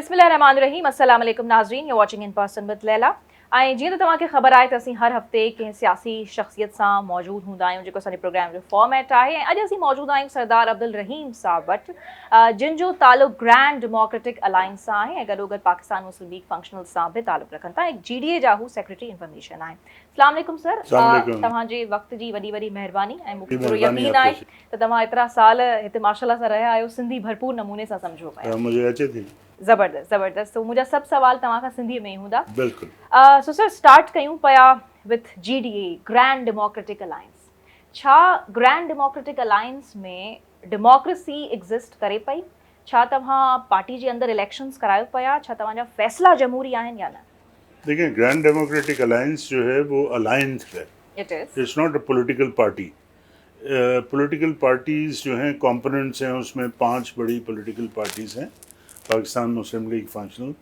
बिस्मिल्लाहिर्रहमानिर्रहीम। अस्सलाम वालेकुम नाज़रीन, you watching in person with Laila. ऐं जीअं त तव्हांखे ख़बर आहे त असीं हर हफ़्ते कंहिं सियासी शख़्सियत सां मौजूदु हूंदा आहियूं, जेको असांजे प्रोग्राम जो फॉर्मेट आहे। ऐं अॼु असीं मौजूदु आहियूं सरदार अब्दुल रहीम साहब वटि, जिन जो तालुक़ु ग्रैंड डेमोक्रेटिक अलायंस सां आहे ऐं गॾोगॾु पाकिस्तान मुस्लिम लीग फंक्शनल सां बि तालुक़ु रखनि था। ऐं GDA जा हू सेक्रेटरी इंफॉर्मेशन आहिनि। अस्सलाम वालेकुम सर, तव्हांजे वक़्त जी वॾी वॾी महिरबानी। ऐं मूंखे पूरो यकीन आहे त तव्हां एतिरा साल हिते माशाअल्लाह सां रहिया आहियो, सिंधी भरपूर नमूने सां सम्झो पिया। मुझे अचे थी ज़बरदस्त ज़बरदस्त। तो मुंहिंजा सभु सवाल तव्हां खां सिंधीअ में ई हूंदा। बिल्कुलु। सो सर, स्टार्ट कयूं पिया with GDA, grand democratic alliance. छा ग्रैंड डेमोक्रेटिक अलायंस में डेमोक्रेसी एग्ज़िस्ट करे पई? छा तव्हां पार्टी जे अंदरि इलेक्शंस करायो पिया? छा तव्हांजा फ़ैसिला जमहूरी आहिनि या न? देखिए, ग्रैंड डेमोक्रेटिक अलायंस जो है वो अलायंस है, it's not a political party. Political parties जो हैं कॉम्पोनेंट्स हैं, उसमें 5 बड़ी पॉलिटिकल पार्टीज़ हैं। Pakistan Muslim League Functional,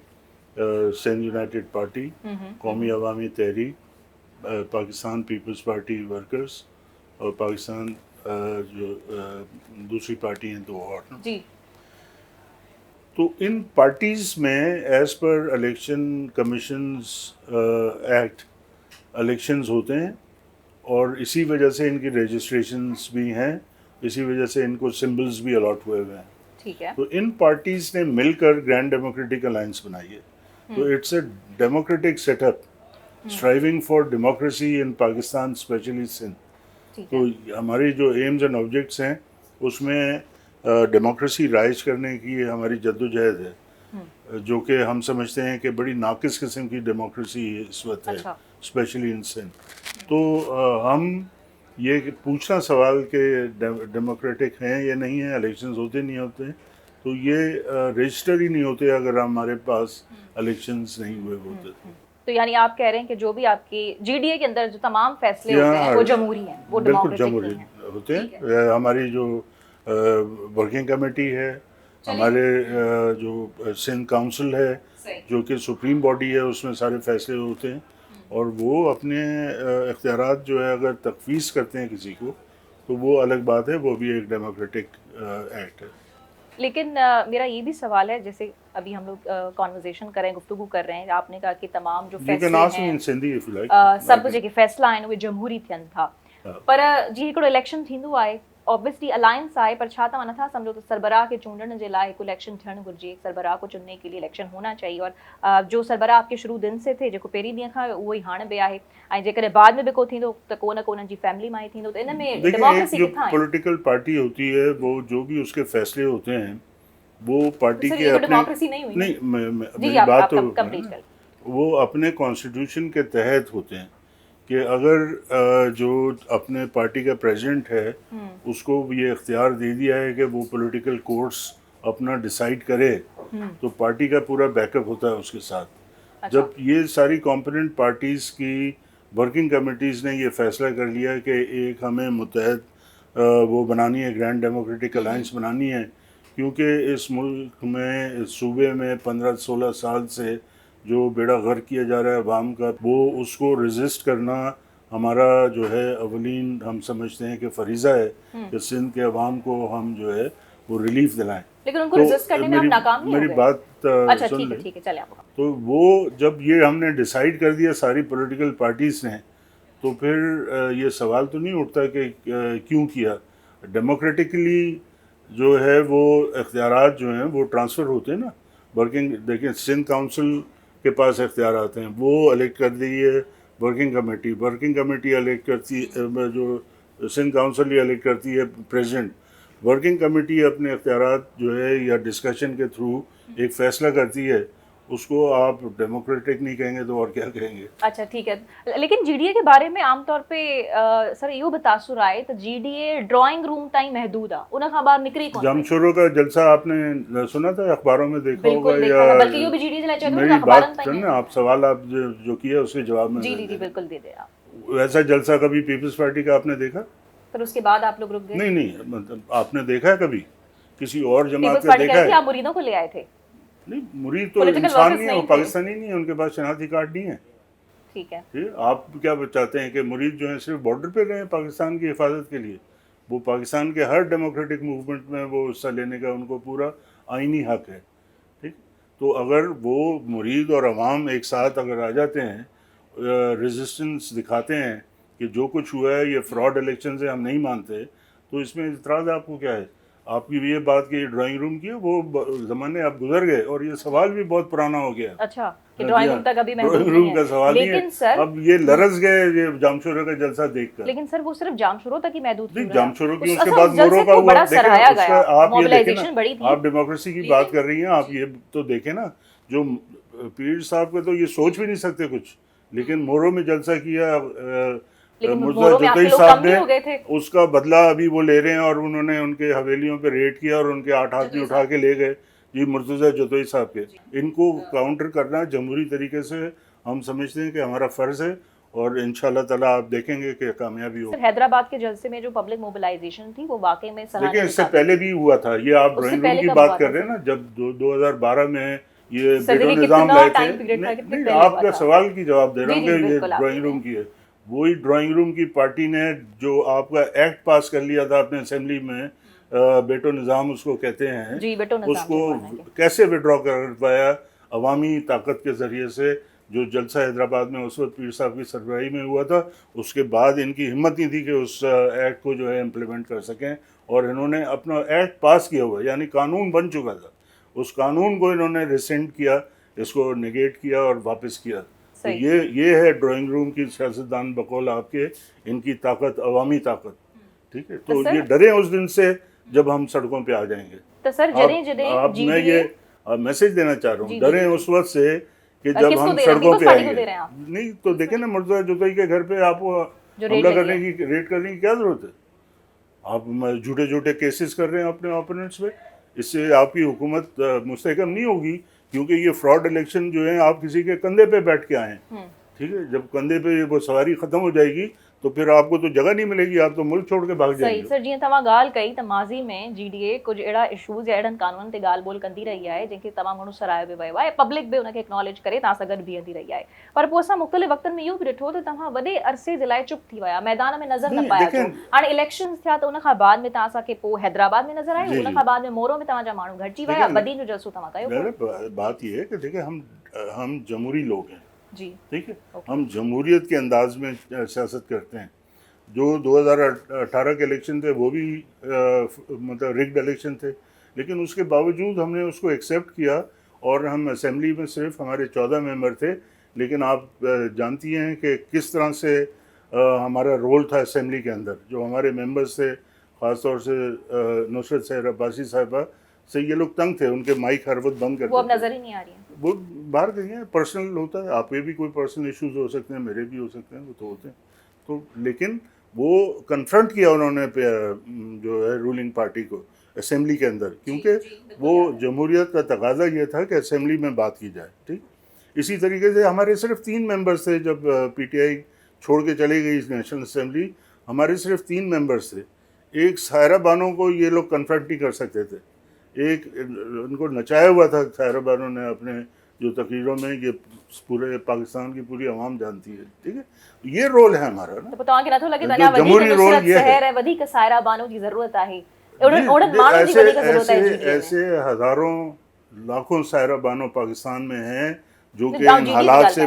Sindh United Party, Qaumi Awami Tehreek, Pakistan Peoples Party Workers और पाकिस्तान दूसरी पार्टी हैं 2 और जी। तो इन पार्टीज़ में as per election commissions act elections होते हैं और इसी वजह से इनकी रजिस्ट्रेशंस भी हैं, इसी वजह से इनको सिंबल्स भी अलॉट हुए हुए हैं। ठीक है। तो इन पार्टीज़ ने मिलकर ग्रैंड डेमोक्रेटिक अलायंस बनाई है। तो it's a democratic setup striving for democracy in Pakistan, specially Sindh. तो हमारी जो एम्स एंड ऑब्जेक्ट्स हैं उसमें डेमोक्रेसी राइज करने की हमारी जद्दोजहद है, जो कि हम समझते हैं कि बड़ी नाकिस किस्म की डेमोक्रेसी इस वक्त है, स्पेशली इन सिंध। तो हम ये पूछना सवाल कि डेमोक्रेटिक हैं या नहीं हैं, इलेक्शंस होते नहीं होते, तो ये रजिस्टर ही नहीं होते अगर हमारे पास इलेक्शंस नहीं हुए होते। तो यानी आप कह रहे हैं कि जो भी आपकी GDA के अंदर जो तमाम फैसले होते हैं वो जमहूरी हैं, वो बिल्कुल जमहूरी होते हैं। हमारी जो वर्किंग कमेटी है, हमारे जो सिंध काउंसिल है जो कि सुप्रीम बॉडी है, उसमें सारे फैसले होते हैं और वो अपने इख्तियारात जो है अगर तफवीज़ करते हैं किसी को तो वो अलग बात है, वो भी एक डेमोक्रेटिक एक्ट है। लेकिन मेरा ये भी सवाल है, जैसे अभी हम लोग कॉन्वर्जेशन कर रहे हैं, गुफ्तगू कर रहे हैं, आपने कहा कि तमाम जो फैसले हैं सभु जेके फैसला आहिनि उहे जमहूरी थियनि था, पर जीअं हिकिड़ो इलेक्शन थींदो आहे, ऑब्वियसली अलायंस आहे, पर छा तव्हां नथा सम्झो त सरबराह खे चूंडण जे लाइ हिकु इलेक्शन थियणु घुरिजे? सरबराह को चुनने के लिए इलेक्शन होना चाहिए और जो सरबराह आपके शुरू दिन से थे, जेको पहिरीं ॾींहं खां उहो ई हाणे बि आहे, ऐं जेकॾहिं बाद में बि को थींदो त को न को उन्हनि जी फैमिली मां ई थींदो, त इन में डेमोक्रेसी किथां आहे? पॉलिटिकल पार्टी होती है वो जो भी उसके फैसले होते हैं वो पार्टी के अपने डेमोक्रेसी नहीं हुई। नहीं, मेरी बात तो वो अपने कॉन्स्टिट्यूशन के तहत होते हैं कि अगर जो अपने पार्टी का प्रेसिडेंट है उसको ये इख्तियार दे दिया है कि वो पॉलिटिकल कोर्स अपना डिसाइड करे तो पार्टी का पूरा बैकअप होता है उसके साथ। जब ये सारी कॉम्पोनेंट पार्टीज़ की वर्किंग कमेटीज़ ने ये फैसला कर लिया कि एक हमें मुत्तहद वो बनानी है, ग्रैंड डेमोक्रेटिक अलायंस बनानी है, क्योंकि इस मुल्क में, इस सूबे में 15-16 साल से जो बेड़ा गर्क किया जा रहा है अवाम का, वो उसको रेजिस्ट करना हमारा जो है अवलीन हम समझते हैं कि फरीज़ा है कि सिंध के अवाम को हम जो है वो रिलीफ दिलाएं। लेकिन उनको रेजिस्ट करने में आप नाकाम नहीं हो गए? मेरी बात अच्छा, सुन ले। ठीक है, चलिए आप। तो वो जब ये हमने डिसाइड कर दिया सारी पॉलिटिकल पार्टीज़ ने, तो फिर ये सवाल तो नहीं उठता कि क्यों किया। डेमोक्रेटिकली जो है वो इख्तियारात जो हैं वो ट्रांसफ़र होते हैं ना। वर्किंग देखिए, सिंध काउंसिल के पास इख्तियारात हैं, वो इलेक्ट कर दी है वर्किंग कमेटी इलेक्ट करती है, जो सिंध काउंसिल ही इलेक्ट करती है प्रेसिडेंट। वर्किंग कमेटी अपने इख्तियारात जो है या डिस्कशन के थ्रू एक फ़ैसला करती है, उसको आप डेमोक्रेटिक नहीं कहेंगे तो और क्या कहेंगे? अच्छा, ठीक है। लेकिन GDA के बारे में आमतौर पे सर इहो बि तासुर आहे त GDA ड्राइंग रूम ताईं महदूद आहे, उन खां ॿाहिरि निकिरी कोन। जमशोरो का जलसा आपने सुना था, अखबारों में देखा होगा, या बल्कि इहो भी GDA जे लाइ चयो मेरी बात सुन, आप सवाल आप जो किया उसके जवाब में जी बिल्कुल दे दे आप। वैसा जलसा कभी पीपल्स पार्टी का आपने देखा? पर उसके बाद आप लोग रुक गए? नहीं, मतलब आपने देखा है कभी किसी और जमात का देखा है? आप मुरीदों को ले आए थे? नहीं, मुरीद तो इंसान नहीं है, वो पाकिस्तानी नहीं है, उनके पास शनाख्ती कार्ड नहीं है। ठीक है। आप क्या चाहते हैं कि मुरीद जो है सिर्फ बॉर्डर पे रहे पाकिस्तान की हिफाजत के लिए? वो पाकिस्तान के हर डेमोक्रेटिक मूवमेंट में वो हिस्सा लेने का उनको पूरा आईनी हक है। ठीक, تو اگر وہ مرید اور عوام ایک ساتھ اگر آ جاتے ہیں, ریزسٹنس دکھاتے ہیں کہ جو کچھ ہوا ہے یہ فراڈ الیکشن سے ہم نہیں مانتے, تو اس میں اعتراض آپ کو کیا ہے؟ آپ کی یہ بات کہ ڈرائنگ روم کی ہے, وہ زمانے اب گزر گئے, اور یہ سوال بھی بہت پرانا ہو گیا. اچھا, کہ ڈرائنگ روم تک ابھی محدود ڈرائنگ نہیں روم کا ہے. سوال نہیں لیکن ہے, سر اب یہ لرز گئے یہ جامشورو کا جلسہ دیکھ کر. لیکن سر وہ صرف جامشورو تک ہی محدود کیوں رہا؟ جامشورو کی اس کے بعد مورو کا ہوا. بڑا سراہایا گیا, آپ یہ دیکھیں نا, موبلائزیشن بڑی تھی. آپ ڈیموکریسی کی بات کر رہی ہیں, آپ یہ تو دیکھیں نا, جو پیر صاحب کے تو یہ سوچ بھی نہیں سکتے کچھ, لیکن مورو میں جلسہ کیا مرزا جتوئی صاحب نے, اس کا بدلہ ابھی وہ لے رہے ہیں, اور انہوں نے ان کے حویلیوں پہ ریڈ کیا اور ان کے 8 آدمی اٹھا کے لے گئے جی مرتضیٰ جتوئی صاحب کے. ان کو کاؤنٹر کرنا جمہوری طریقے سے ہم سمجھتے ہیں کہ ہمارا فرض ہے, اور انشاءاللہ تعالیٰ آپ دیکھیں گے کہ کامیابی ہوگی. حیدرآباد کے جلسے میں جو پبلک موبلائزیشن تھی وہ واقعی میں دیکھیں اس سے پہلے بھی ہوا تھا, یہ آپ ڈرائنگ روم کی بات کر رہے ہیں نا, جب 2012 میں یہ بیٹو نظام لائے تھے. نہیں, آپ کا سوال کی جواب دے رہا ہوں کہ یہ ڈرائنگ روم کی ہے. وہی ڈرائنگ روم کی پارٹی نے جو آپ کا ایکٹ پاس کر لیا تھا اپنے اسمبلی میں, بیٹو نظام اس کو کہتے ہیں, اس کو کیسے وڈرا کر پایا؟ عوامی طاقت کے ذریعے سے. جو جلسہ حیدرآباد میں اس وقت پیر صاحب کی سربراہی میں ہوا تھا, اس کے بعد ان کی ہمت نہیں تھی کہ اس ایکٹ کو جو ہے امپلیمنٹ کر سکیں, اور انہوں نے اپنا ایکٹ پاس کیا ہوا, یعنی قانون بن چکا تھا, اس قانون کو انہوں نے ریسنڈ کیا, اس کو نیگیٹ کیا اور واپس کیا. تو یہ ہے ڈرائنگ روم کی سیاستدان بقول آپ کے, ان کی طاقت عوامی طاقت. ٹھیک ہے, تو یہ ڈریں اس دن سے جب ہم سڑکوں پہ آ جائیں گے. آپ میں یہ میسج دینا چاہ رہا ہوں, ڈریں اس وقت سے کہ جب ہم سڑکوں پہ آئیں گے. نہیں تو دیکھیں نا, مرتضیٰ جتوئی کے گھر پہ آپ کو حملہ کرنے کی, ریڈ کرنے کی کیا ضرورت ہے؟ آپ جھوٹے جھوٹے کیسز کر رہے ہیں اپنے اوپوننٹس پہ. اس سے آپ کی حکومت مستحکم نہیں ہوگی, کیونکہ یہ فراڈ الیکشن جو ہیں آپ کسی کے کندھے پہ بیٹھ کے آئے ہیں. ٹھیک ہے, جب کندھے پہ وہ سواری ختم ہو جائے گی تو پھر آپ کو تو جگہ نہیں ملے گی, آپ تو ملک چھوڑ کے بھاگ جائیں گے. صحیح سر, جی तव्हां ॻाल्हि कई त माज़ी में GDA कुझु अहिड़ा इशूज़ या अहिड़नि कानूननि ते ॻाल्हि ॿोल कंदी रही आहे जंहिंखे तमामु घणो सराहियो बि वियो आहे, पब्लिक बि उनखे एक्नॉलेज करे तव्हां सां गॾु बीहंदी रही आहे. पर पोइ असां मुख़्तलिफ़ वक़्तनि में इहो बि ॾिठो त तव्हां वॾे अरसे जे लाइ चुप थी विया, मैदान में नज़र न पाया छो. हाणे इलेक्शंस थिया त उन खां बाद में तव्हां असांखे पोइ हैदराबाद में नज़र आयो, उन खां बाद में मोरो में तव्हांजा माण्हू घटिजी विया, बदीन जो जलसो तव्हां कयो. بات یہ ہے کہ دیکھیں ہم جمہوری لوگ ہیں جی, ٹھیک ہے, ہم جمہوریت کے انداز میں سیاست کرتے ہیں. جو 2018 کے الیکشن تھے وہ بھی مطلب رگڈ الیکشن تھے, لیکن اس کے باوجود ہم نے اس کو ایکسیپٹ کیا, اور ہم اسمبلی میں صرف ہمارے 14 ممبر تھے. لیکن آپ جانتی ہیں کہ کس طرح سے ہمارا رول تھا اسمبلی کے اندر. جو ہمارے ممبرس تھے, خاص طور سے نصرت سحر عباسی صاحبہ سے, یہ لوگ تنگ تھے, ان کے مائک ہر وقت بند کرتے تھے. وہ اب نظر ہی نہیں آ رہی ہیں. وہ باہر گئی ہیں, پرسنل ہوتا ہے, آپ کے بھی کوئی پرسنل ایشوز ہو سکتے ہیں, میرے بھی ہو سکتے ہیں, وہ تو ہوتے ہیں. تو لیکن وہ کنفرنٹ کیا انہوں نے جو ہے رولنگ پارٹی کو اسمبلی کے اندر, کیونکہ وہ جمہوریت کا تقاضا یہ تھا کہ اسمبلی میں بات کی جائے. ٹھیک, اسی طریقے سے ہمارے صرف 3 ممبرس تھے. جب پی ٹی آئی چھوڑ کے چلے گئی نیشنل اسمبلی, ہمارے صرف 3 ممبرس تھے. ایک سائرہ بانو کو یہ لوگ کنفرنٹ نہیں کر سکتے تھے, ایک ان کو نچایا ہوا تھا سائرہ بانو نے اپنے جو تقریروں میں, یہ پورے پاکستان کی پوری عوام جانتی ہے. ٹھیک ہے, یہ رول ہے ہمارا نا. تو तव्हांखे नथो लॻे त जमहूरी रol ये है, वधीक सायरा बानो जी ज़रूरत आहे, ایسے ہزاروں لاکھوں سائرہ بانو پاکستان میں ہیں جو کہ ان حالات سے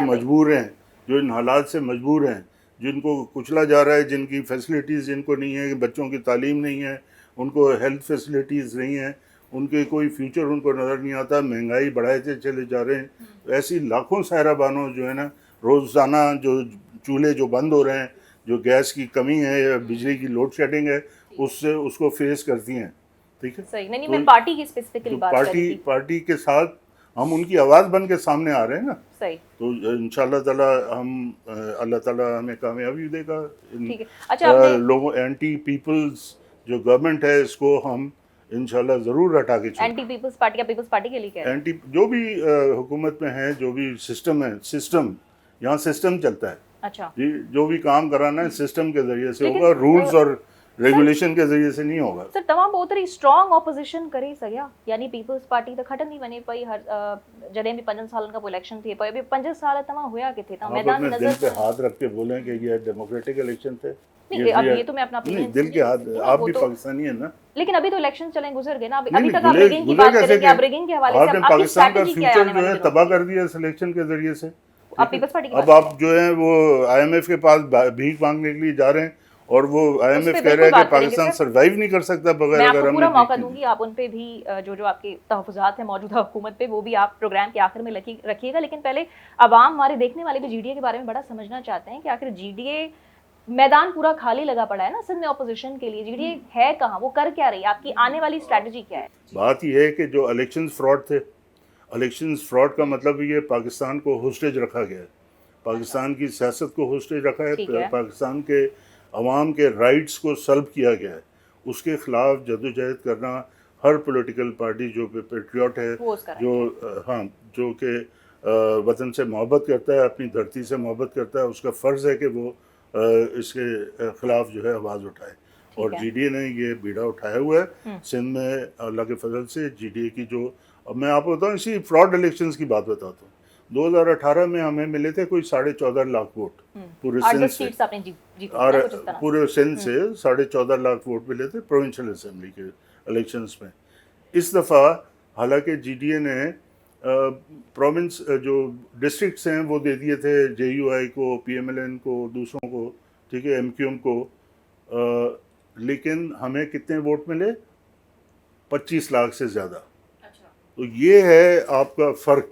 مجبور ہیں, جن کو کچلا جا رہا ہے, جن کی فیسلٹیز جن کو نہیں ہے, بچوں کی تعلیم نہیں ہے, ان کو ہیلتھ فیسلٹیز نہیں ہیں, ان کے کوئی فیوچر ان کو نظر نہیں آتا, مہنگائی بڑھاتے چلے جا رہے ہیں. ایسی لاکھوں سائرہ بانو جو ہے نا, روزانہ جو چولہے جو بند ہو رہے ہیں, جو گیس کی کمی ہے یا بجلی کی لوڈ شیڈنگ ہے, اس کو فیس کرتی ہیں. ٹھیک ہے, صحیح. نہیں, میں پارٹی کی اسپیسیفکلی بات کر رہی تھی. پارٹی کے ساتھ ہم ان کی آواز بن کے سامنے آ رہے ہیں نا. صحیح. تو انشاءاللہ تعالیٰ اللہ تعالیٰ ہمیں کامیابی دے گا. ٹھیک ہے. اچھا, لوگوں اینٹی پیپلز جو گورنمنٹ ہے, اس کو ہم انشاءاللہ ضرور ہٹا کے چھوڑیں. اینٹی پیپلز پارٹی یا پیپلز پارٹی کے لیے کیا ہے؟ اینٹی جو بھی حکومت میں ہیں, جو بھی سسٹم ہے, یہاں سسٹم چلتا ہے. اچھا, جی, جو بھی کام کرانا ہے سسٹم کے ذریعے سے ہوگا, رولز اور रेगुलेशन के ज़रिए से नहीं होगा। सर तमाम ओतरी स्ट्रॉन्ग ऑपोजिशन करे सघिया यानी पीपल्स पार्टी त खटंदी वञे पई हर जॾहिं बि 5 सालनि खां पोइ इलेक्शन थिए पियो 5 साल तव्हां हुया किथे तव्हां आप मैदान में अपने दिल पे नज़र हाथ रख के बोलें कि ये डेमोक्रेटिक इलेक्शन थे। नहीं अब ये तो मैं अपना नहीं, opinion दिल के हाथ, नहीं, आप वो भी तो- पाकिस्तानी है ना। लेकिन अभी तो इलेक्शन चले गुजर गए ना अभी नहीं, तक आप गुजरे- रिगिंग की गुजरे बात कैसे करेंगे गए? आप रिगिंग के हवाले से आपने आपकी पाकिस्तान का स्ट्रैटेजी क्या है फ्यूचर आने जो वाले है दिनों में? तबाह कर दिया इस इलेक्शन के जरिए से। आप पीपल्स पार्टी की अब बात आप जो है वो IMF के पास भीख मांगने के लिए जा रहे हैं और वो IMF पे कह बिल्कुल रहा है बात कि पाकिस्तान करेंगे, सर। सरवाइव नहीं कर सकता मैं बगैर आपको अगर पूरा हमने मौका भीख दूंगी आप उन पे भी जो आपके तहफ़्फ़ुज़ात हैं मौजूदा हुकूमत पे वो भी आप प्रोग्राम के आखिर में रखिएगा लेकिन पहले अवाम हमारे देखने वाले भी GDA के बारे में बड़ा समझना चाहते हैं कि आखिर GDA मैदान पूरा खाली लगा पड़ा है ना सिंध में ऑपोजिशन के लिए GDA है कहाँ वो कर क्या रही है आपकी आने वाली स्ट्रैटेजी क्या है? बात यह है कि जो इलेक्शंस फ्रॉड थे, इलेक्शंस फ्रॉड का मतलब ये पाकिस्तान को होस्टेज रखा गया है, पाकिस्तान की सियासत को होस्टेज रखा ठीक है, है। पाकिस्तान के अवाम के राइट्स को सल्ब किया गया है। उसके खिलाफ जदोजहद करना हर पॉलिटिकल पार्टी जो पेट्रियट है, वो उसका जो हाँ जो कि वतन से मोहब्बत करता है, अपनी धरती से मोहब्बत करता है, उसका फ़र्ज़ है कि वो इसके खिलाफ जो है आवाज़ उठाए। और है। GDA ने ये बीड़ा उठाया हुआ है सिंध में अल्लाह के फजल से। GDA की जो, अब मैं आपको बताऊँ इसी फ्रॉड इलेक्शंस की बात बताता हूँ। 2018 में हमें मिले थे कोई 14.5 लाख वोट पूरे सिंध से, सीट्स आपने जीती और कुछ इस तरह पूरे सिंध से 14.5 लाख वोट मिले थे प्रोविंशियल असेंबली के इलेक्शंस में। इस दफ़ा हालांकि GDA ने प्रोविंस जो डिस्ट्रिक्ट्स हैं वो दे दिए थे JUI को, PMLN को, दूसरों को, ठीक है, MQM को, लेकिन हमें कितने वोट मिले? 25 लाख से ज़्यादा। तो ये है आपका फ़र्क,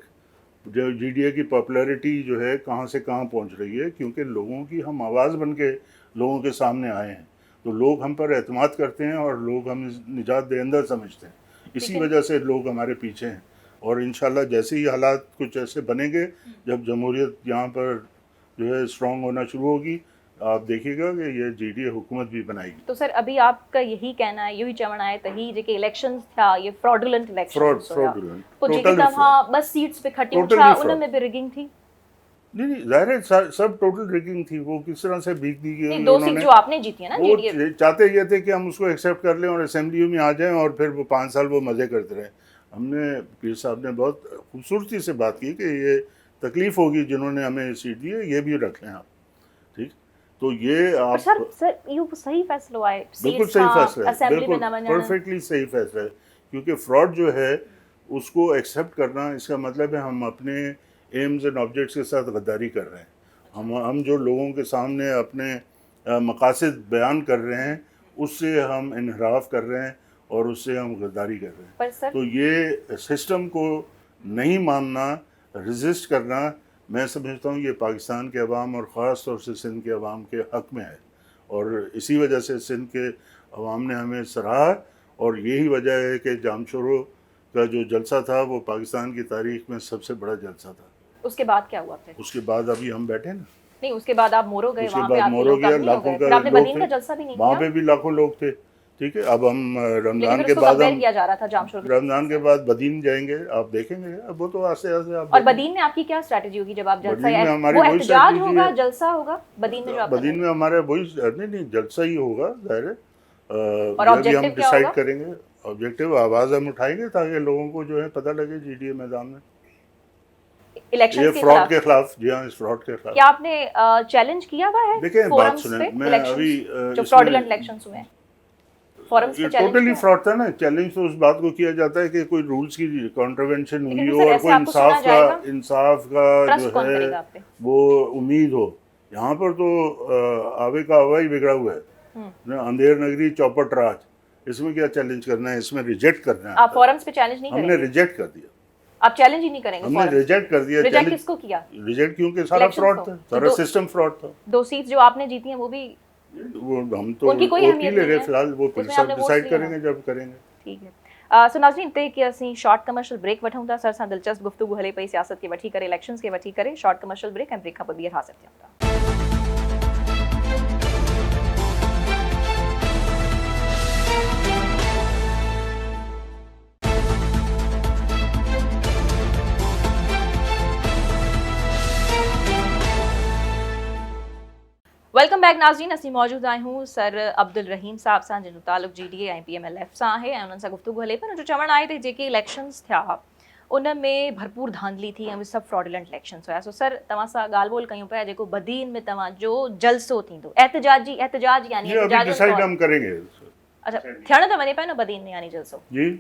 जो GDA की पॉपुलैरिटी जो है कहाँ से कहाँ पहुँच रही है, क्योंकि लोगों की हम आवाज़ बन के लोगों के सामने आए हैं, तो लोग हम पर एतमाद करते हैं और लोग हम निजात दहिंदा समझते हैं। इसी वजह से लोग हमारे पीछे हैं और इंशाल्लाह जैसे ही हालात कुछ ऐसे बनेंगे, जब जमहूरियत यहाँ पर जो है स्ट्रॉन्ग होना शुरू होगी, आप देखिएगा कि ये GDA हुकूमत भी बनाएगी। तो सर अभी आपका यही कहना है यही चवण है त ही जेके इलेक्शंस था ये फ्रॉडुलेंट इलेक्शंस फ्रॉडुलेंट तो जेके तव्हां बस सीट्स पे खटियूं Totally छा fraud. उन में भी रिगिंग थी? नहीं जाहिर है सब टोटल रिगिंग थी। वो किस तरह से भीख दी गई नहीं, 2 सीट जो आपने जीती है ना वो GDA चाहते ये थे कि हम उसको एक्सेप्ट कर लें और असेंबली में आ जाएं और फिर वो 5 साल वो मज़े करते रहे। हमने पीर साहब ने बहुत खूबसूरती से बात की कि ये तकलीफ़ होगी जिन्होंने हमें सीट दी है, ये भी रख लें आप, ठीक। तो ये आप सर ये सही फैसला है, बिल्कुल सही फैसला है, असेंबली में बिल्कुल न परफेक्टली सही फैसला है, क्योंकि फ्रॉड जो है उसको एक्सेप्ट करना, इसका मतलब है हम अपने एम्स एंड ऑब्जेक्ट्स के साथ गद्दारी कर रहे हैं। हम जो लोगों के सामने अपने मकासद बयान कर रहे हैं उससे हम इनहराफ कर रहे हैं और उससे हम गद्दारी कर रहे हैं। तो ये सिस्टम को नहीं मानना, रेजिस्ट करना, मैं समझता हूँ ये पाकिस्तान के अवाम और ख़ास तौर से सिंध के अवाम के हक़ में है और इसी वजह से सिंध के अवाम ने हमें सराहा और यही वजह है कि जामशोरो का जो जलसा था वो पाकिस्तान की तारीख में सबसे बड़ा जलसा था। उसके बाद क्या हुआ फिर? उसके बाद अभी हम बैठे ना, नहीं उसके बाद आप मोरो गए, उसके वहाँ पे बाद आपके मोरो लोग गया, काफी हो लाखों गए। का फिर आपने लोग बदीन का थे, जलसा भी नहीं वहाँ किया, पे भी लाखों लोग थे, ठीक है। अब हम लेकिन रमज़ान के उसको बाद कंपेयर हम किया जा रहा था जामशोर रमज़ान के बाद बदीन जाएंगे, आप देखेंगे। अब वो तो आस्ते आस्ते आप और बदीन में आपकी क्या स्ट्रेटजी होगी जब आप जलसा बदीन में हमारी वो वही एहतजाज strategy होगा, है। जलसा होगा बदीन में जो आप बदीन में हमारे वही नहीं जलसा ही होगा जाहिर है। और ये भी ऑब्जेक्टिव हम क्या डिसाइड होगा? करेंगे। ऑब्जेक्टिव आवाज़ हम उठाएंगे ताकि लोगों को जो है पता लगे GDA मैदान में इलेक्शन ये के फ्रॉड खिलाफ के खिलाफ, जी हाँ, इस फ्रॉड के खिलाफ। क्या आपने चैलेंज किया हुआ है? देखिए बात forums सुने, पे, मैं elections, अभी जो इसमें- फ्रॉडुलेंट इलेक्शंस हुए हैं फोरम्स ये पे चैलेंज टोटली किया? फ्रॉड था ना। चैलेंज तो उस बात को किया जाता है कि कोई रूल्स की कॉन्ट्रवेंशन लेकिन हुई फिर हो सर और ऐसे कोई आपको सुना जाएगा? इंसाफ का ट्रस्ट जो कौन है करेगा आप पे? वो उम्मीद हो। यहाँ पर तो आवे का हवा ही बिगड़ा हुआ है ना, अंधेर नगरी चौपट राज। इसमें क्या चैलेंज करना है, इसमें रिजेक्ट करना है। आप फोरम्स पे चैलेंज नहीं हमने करेंगे? रिजेक्ट कर दिया, आप चैलेंज ही नहीं करेंगे हमने forums? रिजेक्ट कर दिया। रिजेक्ट किसको किया? रिजेक्ट क्योंकि सारा Elections फ्रॉड को? था, तो सारा दो- सिस्टम फ्रॉड था। 2 सीट्स जो आपने जीती हैं वो भी वो हम तो उनकी कोई वोट अहमियत नहीं ले नहीं रहे है। फिलहाल, वो उसमें सब आपने वोट्स डिसाइड लिए करेंगे जब करेंगे। ठीक है। सो नाज़रीन ते कि असीं शॉर्ट कमर्शियल ब्रेक वठूं था। सर सां दिलचस्प गुफ्तगू हले पई सियासत के वठी करे, इलेक्शंस के वठी करे। शॉर्ट कमर्शियल ब्रेक ऐं ब्रेक खां पोइ ॿीहर हाज़िर थियूं था। वेलकम बैक नाज़रीन, असीं मौजूद आहियूं सर अब्दुल रहीम साहब सां, जिन जो तालुक़ GDA ऐं PMLF सां आहे ऐं उन्हनि सां गुफ़्तगू हले पई। जो चवणु आहे त जेके इलेक्शन्स थिया उन में भरपूर धांधली थी ऐं उहे सभु फ्रॉडुलेंट इलेक्शन्स हुया। सो सर तव्हां सां ॻाल्हि ॿोल कयूं पिया, जेको बदीन में तव्हांजो जलसो थींदो, एहतजाज यानी डिसाइड हम करेंगे। अच्छा, थियण त वञे पियो न बदीन में यानी जलसो जी,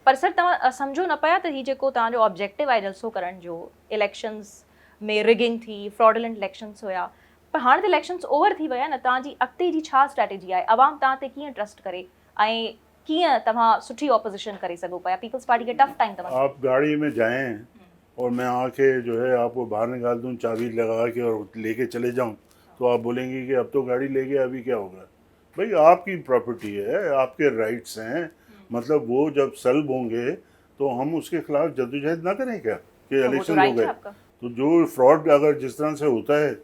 पर सर तव्हां सम्झो न पिया त हीउ जेको तव्हांजो ऑब्जेक्टिव आहे जलसो करण जो, इलेक्शन्स में रिगिंग थी, फ्रॉडुलेंट इलेक्शन्स हुया, पर हाणे त इलेक्शन्स ओवर थी विया न, तव्हांजी अॻिते जी छा स्ट्रैटेजी आहे? अवाम तव्हां ते कीअं ट्रस्ट करे ऐं कीअं तव्हां सुठी ऑपोजिशन करे सघो पिया? पीपल्स पार्टी खे टफ टाइम तव्हां आप गाड़ी में जाएं और मैं आके जो है आपको बाहर निकाल दूं चाबी लगा के और लेके चले जाऊं, तो आप बोलेंगे कि अब तो गाड़ी ले गया, अभी क्या होगा? भाई आपकी प्रॉपर्टी है, आपके राइट्स हैं, मतलब वो जब सल्ब होंगे तो हम उसके खिलाफ जद्दोजहद ना करें क्या कि इलेक्शन हो गए? तो जो फ्रॉड अगर जिस तरह से होता है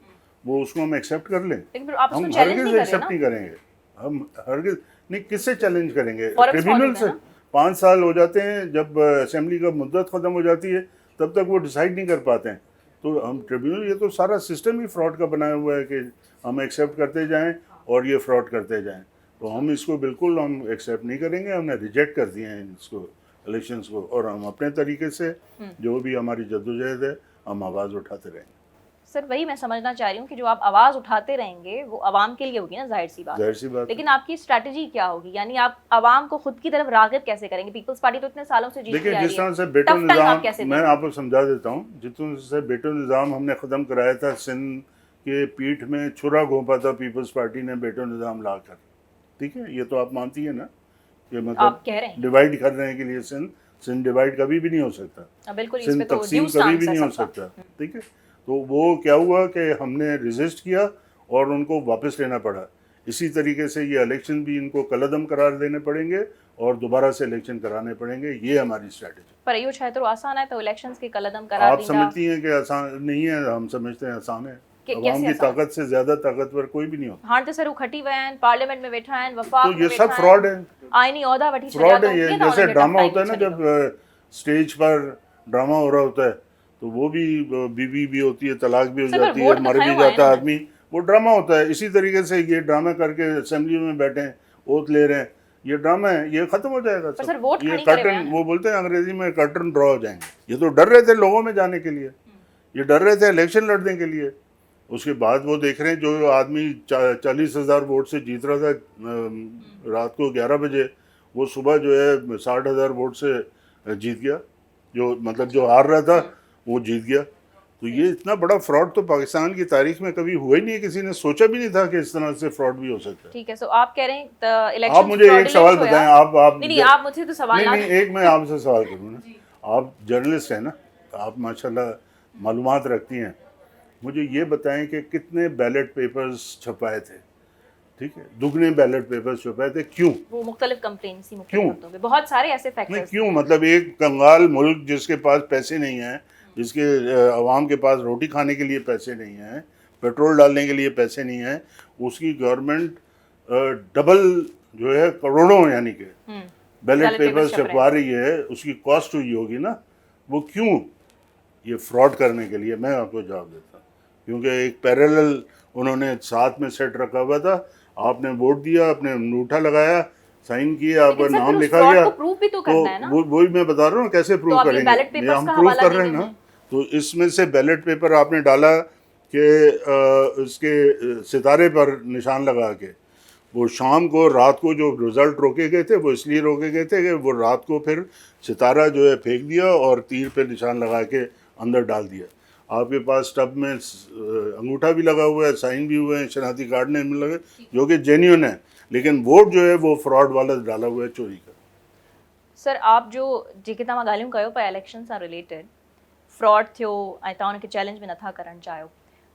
वो उसको हम एक्सेप्ट कर लें, हम हरगिज़ एक्सेप्ट नहीं करेंगे। हम हरगिज़ नहीं, किससे चैलेंज करेंगे? ट्रिब्यूनल से। 5 साल हो जाते हैं, जब असेंबली का मुद्दत ख़त्म हो जाती है तब तक वो डिसाइड नहीं कर पाते हैं, तो हम ट्रिब्यूनल, ये तो सारा सिस्टम ही फ्रॉड का बनाया हुआ है कि हम एक्सेप्ट करते जाएं और ये फ्रॉड करते जाएं। तो हम इसको बिल्कुल हम एक्सेप्ट नहीं करेंगे, हमने रिजेक्ट कर दिए हैं इसको, इलेक्शंस को, और हम अपने तरीके से जो भी हमारी जद्दोजहद है हम आवाज़ उठाते रहेंगे। सर वही मैं समझना चाह रही हूँ कि जो आप आवाज़ उठाते रहेंगे वो आवाम के लिए होगी ना, जाहिर सी बात, लेकिन आपकी स्ट्रैटेजी क्या होगी? यानी आप आवाम को खुद की तरफ राग़िब कैसे करेंगे? पीपल्स पार्टी तो इतने सालों से जीत देखिए, रही है। जिस तरह से बेटो निज़ाम, मैं आपको समझा देता हूँ, जिस तरह से बेटो निज़ाम हमने ख़त्म कराया था, सिंध के पीठ में छुरा घोंपा था पीपल्स पार्टी ने बेटो निज़ाम लाकर, ठीक है, ये तो आप मानती है ना, कि मतलब डिवाइड करने के लिए सिंध डिवाइड कभी भी नहीं हो सकता, सिंध तकसीम कभी भी नहीं हो सकता, ठीक है। तो वो क्या हुआ कि हमने रेजिस्ट किया और उनको वापस लेना पड़ा। इसी तरीके से ये इलेक्शन भी इनको कलअदम करार देने पड़ेंगे और दोबारा से इलेक्शन कराने पड़ेंगे, ये हमारी स्ट्रैटेजी। पर यो शायद तो आसान है, तो इलेक्शंस के कलअदम करार आप समझती हैं कि आसान नहीं है? हम समझते हैं आसान है। अवाम की ताकत से ज्यादा ताकतवर कोई भी नहीं होता। हां, तो सर खटी वया हैं, पार्लियामेंट में बैठा हैं, वफाक तो ये सब फ्रॉड है, आईनी ओहदा वठी छड़िया, फ्रॉड है। ये जैसे ड्रामा होता है ना, जब स्टेज पर ड्रामा हो रहा होता है तो वो भी बीवी भी होती है, तलाक भी हो जाती है, मर भी जाता है आदमी, वो ड्रामा होता है। इसी तरीके से ये ड्रामा करके असेंबली में बैठे हैं, ओथ ले रहे हैं, ये ड्रामा है, ये खत्म हो जाएगा सब। ये कर्टन, वो बोलते हैं अंग्रेजी में कर्टन ड्रॉ हो जाएंगे। ये तो डर रहे थे लोगों में जाने के लिए, ये डर रहे थे इलेक्शन लड़ने के लिए। उसके बाद वो देख रहे हैं जो आदमी 40,000 वोट से जीत रहा था रात को 11 बजे, वो सुबह जो है 60,000 वोट से जीत गया, जो मतलब जो हार रहा था वो जीत गया। तो ये इतना बड़ा फ्रॉड तो पाकिस्तान की तारीख में कभी हुआ ही नहीं है, किसी ने सोचा भी नहीं था कि इस तरह से फ्रॉड भी हो सकता है। ठीक है, सो आप कह रहे हैं इलेक्शन, आप मुझे एक सवाल बताएं, आप नहीं आप मुझे तो सवाल नहीं, एक मैं आपसे सवाल करूँ ना, आप जर्नलिस्ट हैं ना, आप माशाल्लाह मालूमात रखती हैं, मुझे ये बताएं कि कितने बैलेट पेपर्स छपाए थे? ठीक है, दुगने बैलेट पेपर्स छपाए थे, क्यों? वो मुख्तलिफ कंप्लेंट्स ही, क्यों? बहुत सारे ऐसे फैक्टर्स, क्यों? मतलब एक कंगाल मुल्क जिसके पास पैसे नहीं हैं, जिसके अवाम के पास रोटी खाने के लिए पैसे नहीं हैं, पेट्रोल डालने के लिए पैसे नहीं हैं, उसकी गवर्नमेंट डबल जो है करोड़ों यानी कि बैलेट पेपर्स छपवा रही है, उसकी कॉस्ट हुई होगी ना, वो क्यों? ये फ्रॉड करने के लिए। मैं आपको जवाब देता हूँ, क्योंकि एक पैरेलल उन्होंने साथ में सेट रखा हुआ था। आपने वोट दिया, आपने अंगूठा लगाया, साइन किए, आपका नाम लिखा गया, तो वही मैं बता रहा हूँ कैसे प्रूव करेंगे, हम प्रूव कर रहे हैं ना। तो इसमें से बैलेट पेपर आपने डाला कि उसके सितारे पर निशान लगा के, वो शाम को रात को जो रिज़ल्ट रोके गए थे वो इसलिए रोके गए थे कि वो रात को फिर सितारा जो है फेंक दिया और तीर पे निशान लगा के अंदर डाल दिया। आपके पास टब में अंगूठा भी लगा हुआ है, साइन भी हुए हैं, शनाख्ती कार्ड ने लगे, जो कि जेन्युइन है, लेकिन वोट जो है वो फ्रॉड वाला डाला हुआ है, चोरी का। सर आप जो जेके तव्हां ॻाल्हियूं कयो पिया इलेक्शन सां रिलेटेड, फ्रॉड थियो ऐं तव्हां हुनखे चैलेंज में नथा करणु चाहियो,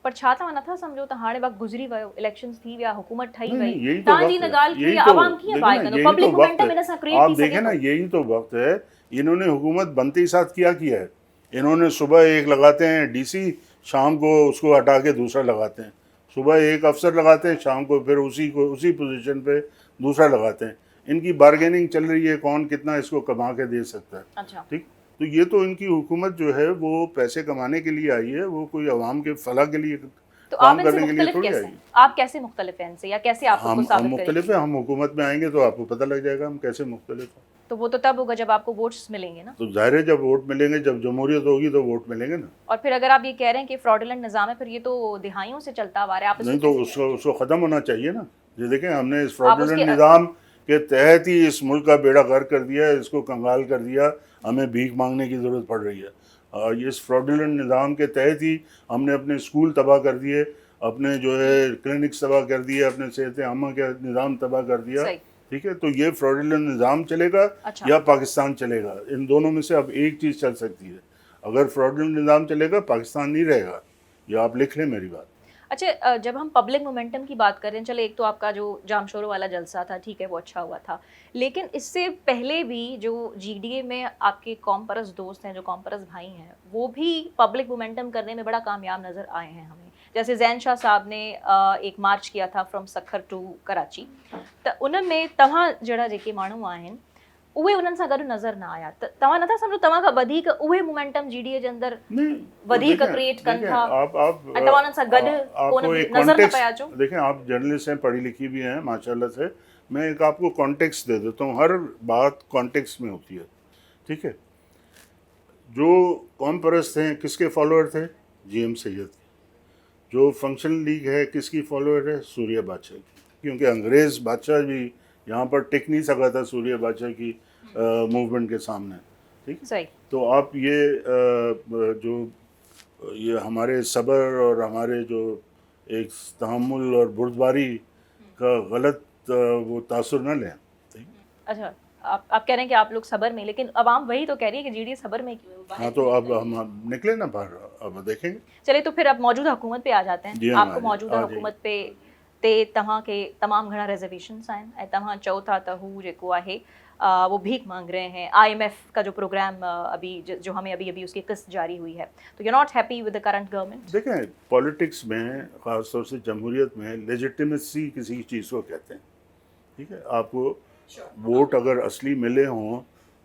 पर छा तव्हां नथा सम्झो त हाणे वक़्तु गुज़री वियो, इलेक्शंस थी विया, हुकूमत ठही वई, तव्हांजी हिन ॻाल्हि खे आवाम कीअं बाइ कंदो? पब्लिक मोमेंटम इन सां क्रिएट थी सघे। आप देखें ना, यही तो वक्त है। इन्होंने हुकूमत बनते ही साथ क्या किया है, इन्होंने सुबह एक लगाते हैं डीसी, शाम को उसको हटा के दूसरा लगाते हैं, सुबह एक अफसर लगाते हैं, शाम को फिर उसी पोजीशन पे दूसरा लगाते हैं। इनकी बार्गेनिंग चल रही है, कौन कितना इसको कमा के दे सकता है। अच्छा, ठीक, तो ये तो इनकी हुकूमत जो है वो पैसे कमाने के लिए आई है, वो कोई अवाम के फलाह के लिए तो आप काम इनसे करने के लिए मुख्तलिफ थोड़ी कैसे आएगी। हैं? आप कैसे मुख्तलिफ हैं इनसे, या कैसे आप खुद को हम साबित मुख्तलिफ करेंगे? है, हम हुकूमत में आएंगे तो आपको पता लग जाएगा हम कैसे मुख्तलिफ हैं। तो वो तो तब होगा जब आपको वोट्स मिलेंगे ना। तो ज़ाहिर है जब वोट मिलेंगे, जब जमहूरियत होगी तो वोट मिलेंगे ना। और फिर अगर आप ये कह रहे हैं कि फ्रॉडुलेंट निज़ाम है, फिर ये तो दिहाइयों से चलता आ रहा है, आप इसको नहीं तो कैसे उसको ख़त्म होना चाहिए ना। ये देखें, हमने इस आप उसके फ्रॉडुलेंट निज़ाम के तहत ही इस मुल्क का बेड़ा गर्क कर दिया, इसको कंगाल कर दिया, हमें भीख मांगने की ज़रूरत पड़ रही है। और इस फ्रॉडुलेंट निज़ाम के तहत ही हमने अपने स्कूल तबाह कर दिए, अपने जो है क्लिनिक्स तबाह कर दिए, अपने सेहत आमा का निज़ाम तबाह कर दिया। सही। ठीक है, तो ये फ्रॉडुलेंट निज़ाम चलेगा अच्छा। या पाकिस्तान चलेगा, इन दोनों में से अब एक चीज़ चल सकती है। अगर फ्रॉडुलेंट निज़ाम चलेगा, पाकिस्तान नहीं रहेगा। ये आप लिख लें मेरी बात। अच्छा, जब हम पब्लिक मोमेंटम की बात करें, चले एक तो आपका जो जामशोरो वाला जलसा था, ठीक है, वो अच्छा हुआ था, लेकिन इससे पहले भी जो जीडीए में आपके कौम परस्त दोस्त हैं, जो कौम परस्त भाई हैं, वो भी पब्लिक मोमेंटम करने में बड़ा कामयाब नज़र आए हैं हमें। जैसे ज़ैन शाह साहब ने एक मार्च किया था फ्रॉम सखर टू कराची, त उन में तव्हां जहिड़ा जेके माण्हू आहिनि उहे उन्हनि सां गॾु नज़र न आया, त तव्हां नथा सम्झो तव्हां खां वधीक उहे मोमेंटम जीडीए जे अंदरि नहीं, वधीक देखें- क्रिएट कनि देखें, था आप ऐं तव्हां उन्हनि सां गॾु कोन आपको एक नज़र न कॉन्टेक्स्ट, पिया अचो? देखें आप जर्नलिस्ट हैं, पढ़ी लिखी भी हैं माशाल्लाह से, मैं एक आपको कॉन्टेक्स्ट दे देता हूँ। हर बात कॉन्टेक्स्ट में होती है। ठीक है, जो कौम परस्त हैं किसके फॉलोअर थे? जीएम सैयद के। जो फंक्शन लीग है किसकी फॉलोअर है? सूर्य बादशाह की, क्योंकि अंग्रेज़ बादशाह भी यहाँ पर टिक नहीं सका था सूर्य बादशाह की मूवमेंट के सामने। ठीक है, सही। तो आप ये जो ये हमारे सब्र और हमारे जो एक तहम्मुल और बुर्दबारी का गलत वो तासुर न लें। ठीक है? अच्छा, आप कह रहे हैं कि आप लोग सबर में, लेकिन अवाम वही तो कह रही है कि जीडीए सबर में क्यों है? हाँ, तो अब हम निकले ना बाहर, अब देखेंगे। चलिए, तो फिर अब मौजूदा हुकूमत पे आ जाते हैं। जी हाँ, आपको आ जाइए, मौजूदा आ जाइए। हुकूमत पे ते तव्हां के तमामु घणा रिजर्वेशंस आहिनि ऐं तव्हां चओ था त हू जेको आहे वो भीख मांग रहे हैं। आईएमएफ का जो प्रोग्राम जो हमें अभी अभी उसकी किस्त जारी हुई है, तो you not happy with the current government? देखें, पॉलिटिक्स में ख़ासतौर से जमहूरियत में लेजिटिमेसी किसी चीज़ को कहते हैं। ठीक है, आपको वोट अगर असली मिले हों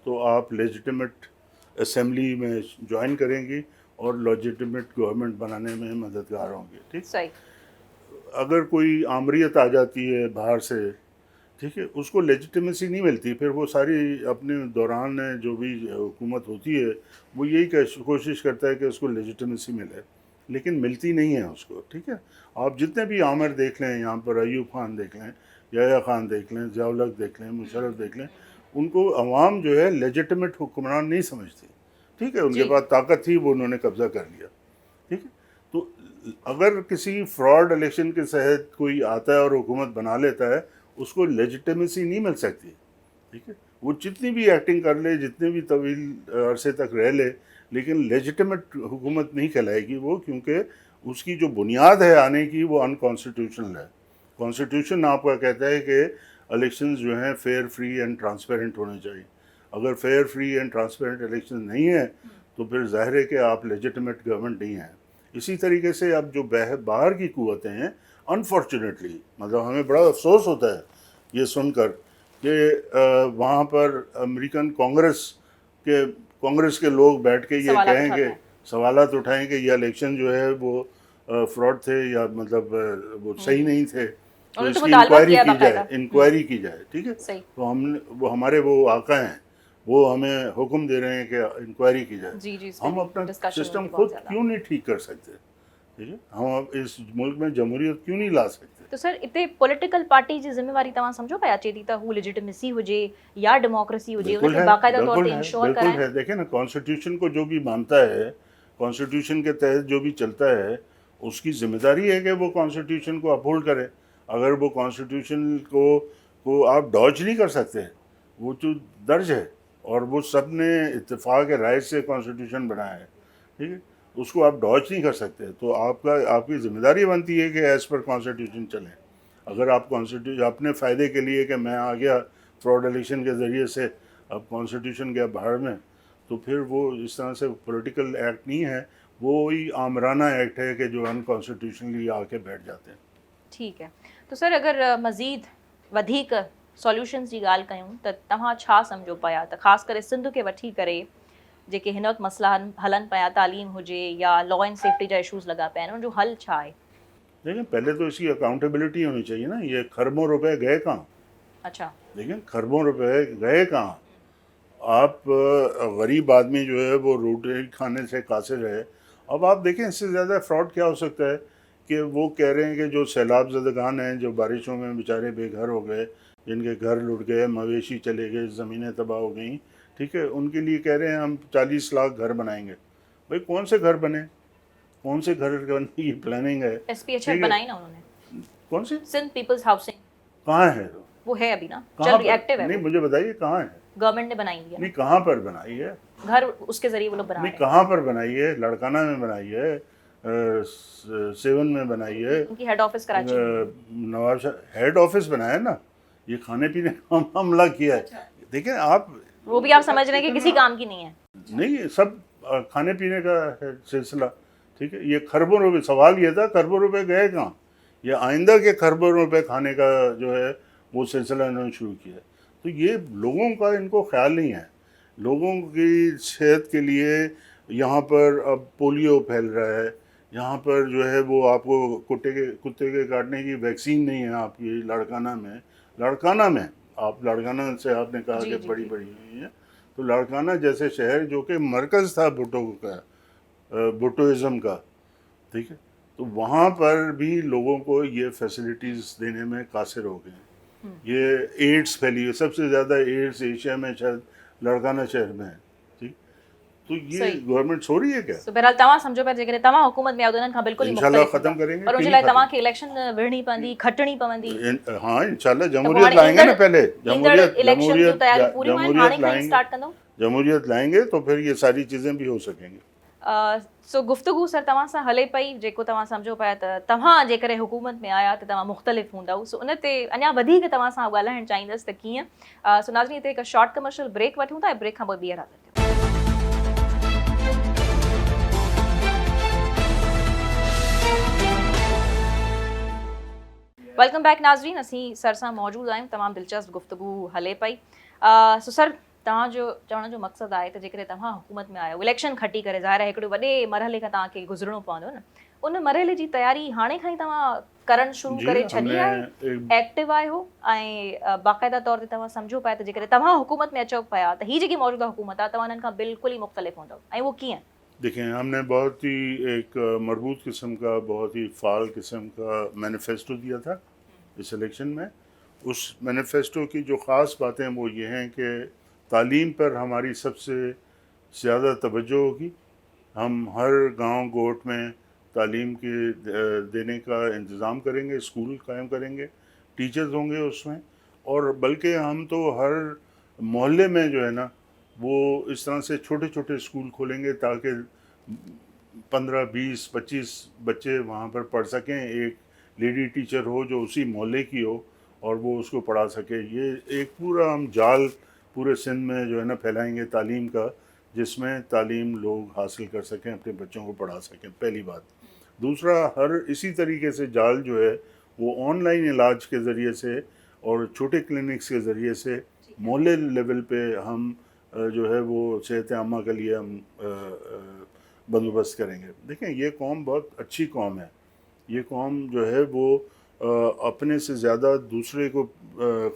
तो आप लेजिटिमेट असेंबली में ज्वाइन करेंगी और लेजिटिमेट गवर्नमेंट बनाने में मददगार होंगे। ठीक, सही। अगर कोई आमरीत आ जाती है बाहर से, ठीक है, उसको लेजिटिमेसी नहीं मिलती, फिर वो सारी अपने दौरान जो भी हुकूमत होती है वो यही कोशिश करता है कि उसको लेजिटिमेसी मिले, लेकिन मिलती नहीं है उसको। ठीक है, आप जितने भी आमिर देख लें, यहाँ पर अयूब खान देख लें, याया खान देख लें, ज़िया-उल-हक देख लें, मुशर्रफ देख लें, उनको अवाम जो है लेजिटिमेट हुक्मरान नहीं समझती। ठीक है, उनके जी। पास ताकत थी, वो उन्होंने कब्ज़ा कर लिया। ठीक है, तो अगर किसी फ्रॉड इलेक्शन के तहत कोई आता है और हुकूमत बना लेता है, उसको लेजिटिमेसी नहीं मिल सकती। ठीक है, वो जितनी भी एक्टिंग कर ले, जितने भी तवील अरसे तक रह ले, लेकिन लेजिटिमेट हुकूमत नहीं कहलाएगी वो, क्योंकि उसकी जो बुनियाद है आने की वो अनकॉन्स्टिट्यूशनल है। कॉन्स्टिट्यूशन आपका कहता है कि इलेक्शंस जो हैं फेयर, फ्री एंड ट्रांसपेरेंट होने चाहिए। अगर fair, free and transparent election नहीं है तो फिर ज़ाहिर है कि आप लेजिटिमेट गवर्नमेंट नहीं हैं। इसी तरीके से अब जो बाहर की कुव्वतें हैं, अनफॉर्चुनेटली, मतलब हमें बड़ा अफसोस होता है ये सुनकर कि वहाँ पर अमेरिकन कांग्रेस के लोग बैठ के ये सवालात कहेंगे, उठाते हैं। सवालात उठाएंगे ये इलेक्शन जो है वो फ्रॉड थे या मतलब वो सही नहीं थे, तो उन्होंने तो इसकी मुतालबा इंक्वायरी किया की जाए, बाकायदा। इंक्वायरी की जाए। ठीक है, सही। तो हमने वो हमारे वो आका हैं, वो हमें हुक्म दे रहे हैं कि इंक्वायरी की जाए। जी जी, इस पे हम भी अपना डिस्कशन सिस्टम होगी बहुत खुद ज़्यादा। क्यों नहीं ठीक कर सकते? ठीक है, हम अब इस मुल्क में जमहूरियत क्यों नहीं ला सकते? तो सर, इते पॉलिटिकल पार्टी जी ज़िम्मेवारी तव्हां सम्झो पिया अचे थी त हू लेजिटिमेसी हुजे या डेमोक्रेसी हुजे, बिल्कुल उनखे है, बाकायदा तौर बिल्कुल ते है, इंश्योर बिल्कुल कराएं? है। देखें ना, कॉन्स्टिट्यूशन को जो भी मानता है, कॉन्स्टिट्यूशन के तहत जो भी चलता है, उसकी जिम्मेदारी है कि वो कॉन्स्टिट्यूशन को अपहोल्ड करे। अगर वो कॉन्स्टिट्यूशन को आप डॉज नहीं कर सकते, वो जो दर्ज है और वो सब ने इत्तेफाक राय से कॉन्स्टिट्यूशन बनाया है। ठीक है, उसको आप डॉज नहीं कर सकते, तो आपकी जिम्मेदारी बनती है कि एज़ पर कॉन्स्टिट्यूशन चलें। अगर आप कॉन्स्टिट्यूशन अपने फ़ायदे के लिए कि मैं आ गया फ्रॉड इलेक्शन के ज़रिए से, अब कॉन्स्टिट्यूशन गया बाहर में, तो फिर वो इस तरह से पॉलिटिकल एक्ट नहीं है, वो ही आमराना एक्ट है कि जो अनकॉन्स्टिट्यूशनली आके बैठ जाते हैं। ठीक है, तो सर अगर मज़ीद वधीक सॉल्यूशंस जी ॻाल्हि कयूं त तव्हां छा सम्झो पिया त ख़ासि करे सिंध खे वठी करे जेके हिन वक़्तु मसइला हलनि पिया, तालीम हुजे या लॉ एंड सेफ्टी जा इशूज़ लॻा पिया आहिनि, उनजो हल छा आहे? लेकिन पहले तो इसकी अकाउंटेबिलिटी होनी चाहिए ना, ये खरबों रुपए गए कहाँ? अच्छा, लेकिन खरबों रुपए गए कहाँ? आप गरीब आदमी जो है वो रोटी खाने से कासिर है। अब आप देखें इससे ज़्यादा फ्रॉड क्या हो सकता है कि वो कह रहे हैं कि जो सैलाब ज़दगान हैं, जो बारिशों में बेचारे बेघर हो गए, जिनके घर लुट गए, मवेशी चले गए, ज़मीनें तबाह हो गई, ठीक है, उनके लिए कह रहे हैं हम 40 लाख घर बनाएंगे। भाई कौन से घर बने? कौन से घर बनने की प्लानिंग है? SPH ठीक है। बनाई ना उन्होंने, कौन सी? सिंध पीपल्स हाउसिंग, कहाँ है? वो है अभी ना, कहाँ चल रही, पर? एक्टिव है नहीं वो। मुझे बताइए कहाँ है? गवर्नमेंट ने बनाई है नहीं कहाँ पर बनाई है? घर, उसके जरिए वो लोग बना नहीं रहे हैं। कहाँ पर बनाई है? लड़काना में बनाई है, सेवन में बनाई है, उनकी हेड ऑफिस कराची में है। नवाब शाह हेड ऑफिस बनाया ना, ये खाने पीने का हमला किया है। देखिए आप, वो भी आप समझ रहे हैं कि किसी काम की नहीं है। नहीं सब खाने पीने का है सिलसिला, ठीक है। ये खरबों रुपए, सवाल ये था खरबों रुपए गए कहाँ? ये आइंदा के खरबों रुपए खाने का जो है वो सिलसिला इन्होंने शुरू किया है। तो ये लोगों का इनको ख्याल नहीं है। लोगों की सेहत के लिए यहाँ पर अब पोलियो फैल रहा है, यहाँ पर जो है वो आपको कुत्ते के काटने की वैक्सीन नहीं है आपकी लड़काना में आप लड़काना से आपने कहा जी, कि जी, बड़ी जी। बड़ी हुई है, तो लड़काना जैसे शहर जो कि मरकज़ था भुट्टो का, भुट्टोइज़म का, ठीक है, तो वहाँ पर भी लोगों को ये फैसिलिटीज़ देने में कासिर हो गए हैं। ये एड्स फैली है, सबसे ज़्यादा एड्स एशिया में शायद लड़काना शहर में है, ठीक। तो ये सही। गवर्नमेंट सो रही है क्या? सो बहरहाल तव्हां सम्झो पिया जेकॾहिं तव्हां हुकूमत में आयो त उन्हनि खां बिल्कुलु ई इंशाल्लाह मुख़्तलिफ़ ख़त्म हूंदा। करेंगे, पर उनजे क्यों लाइ नहीं तव्हांखे इलेक्शन विढ़णी पवंदी, खटणी पवंदी। हाँ इंशाल्लाह त जमहूरियत हाणे लाएंगे ना, पहले ईंदड़ इलेक्शन जूं तयारियूं पूरियूं आहिनि, हाणे खां ई स्टार्ट कंदो। जमहूरियत लाएंगे तो फिर ये सारी चीज़ें भी हो सकेंगी। सो गुफ्तगू सर तव्हां सां हले पई, जेको तव्हां सम्झो पिया त तव्हां जेकॾहिं हुकूमत में आया त तव्हां मुख़्तलिफ़ हूंदव, सो उन ते अञा वधीक तव्हां सां ॻाल्हाइणु चाहींदसि त कीअं। सो नाज़रीन हिते हिकु शॉर्ट कमर्शियल ब्रेक वठूं था, ऐं ब्रेक खां पोइ ॿीहर हाज़िर थियूं। वेलकम बैक नाज़रीन, असीं सर सां मौजूदु आहियूं, तमामु दिलचस्प गुफ्तगू हले पई। सो सर तव्हांजो चवण जो मक़सदु आहे त जेकॾहिं तव्हां हुकूमत में आयो, इलेक्शन खटी करे, ज़ाहिर आहे हिकिड़े वॾे मरहले खां तव्हांखे गुज़रणो पवंदो न, उन मरहले जी तयारी हाणे खां ई तव्हां करणु शुरू करे छॾी आहे, एक्टिव आहियो, ऐं बाक़ाइदा तौर ते तव्हां सम्झो पिया त जेकॾहिं तव्हां हुकूमत में अचो पिया त हीअ जेकी मौजूदा हुकूमत आहे तव्हां हिननि खां बिल्कुलु ई मुख़्तलिफ़ हूंदव, ऐं उहो कीअं? देखें हमने बहुत ही एक मरबूत किस्म का, बहुत ही फ़ाल किस्म का मैनिफेस्टो दिया था इस इलेक्शन में। उस मैनिफेस्टो की जो ख़ास बातें वो ये हैं कि तालीम पर हमारी सबसे ज़्यादा तवज्जो होगी। हम हर गांव गोट में तालीम के देने का इंतज़ाम करेंगे, स्कूल कायम करेंगे, टीचर्स होंगे उसमें, और बल्कि हम तो हर मोहल्ले में जो है ना वो इस तरह से छोटे छोटे स्कूल खोलेंगे ताकि 15, 20, 25 बच्चे वहाँ पर पढ़ सकें। एक लेडी टीचर हो जो उसी मोहल्ले की हो और वो उसको पढ़ा सके। ये एक पूरा हम जाल पूरे सिंध में जो है ना फैलाएंगे तालीम का, जिसमें तालीम लोग हासिल कर सकें, अपने बच्चों को पढ़ा सकें, पहली बात। दूसरा, हर इसी तरीके से जाल जो है वो ऑनलाइन इलाज के ज़रिए से और छोटे क्लिनिक्स के ज़रिए से मोहल्ले लेवल पे हम जो है वो सेहत आमा के लिए हम बंदोबस्त करेंगे। देखें ये कौम बहुत अच्छी कौम है, ये कौम जो है वो अपने से ज़्यादा दूसरे को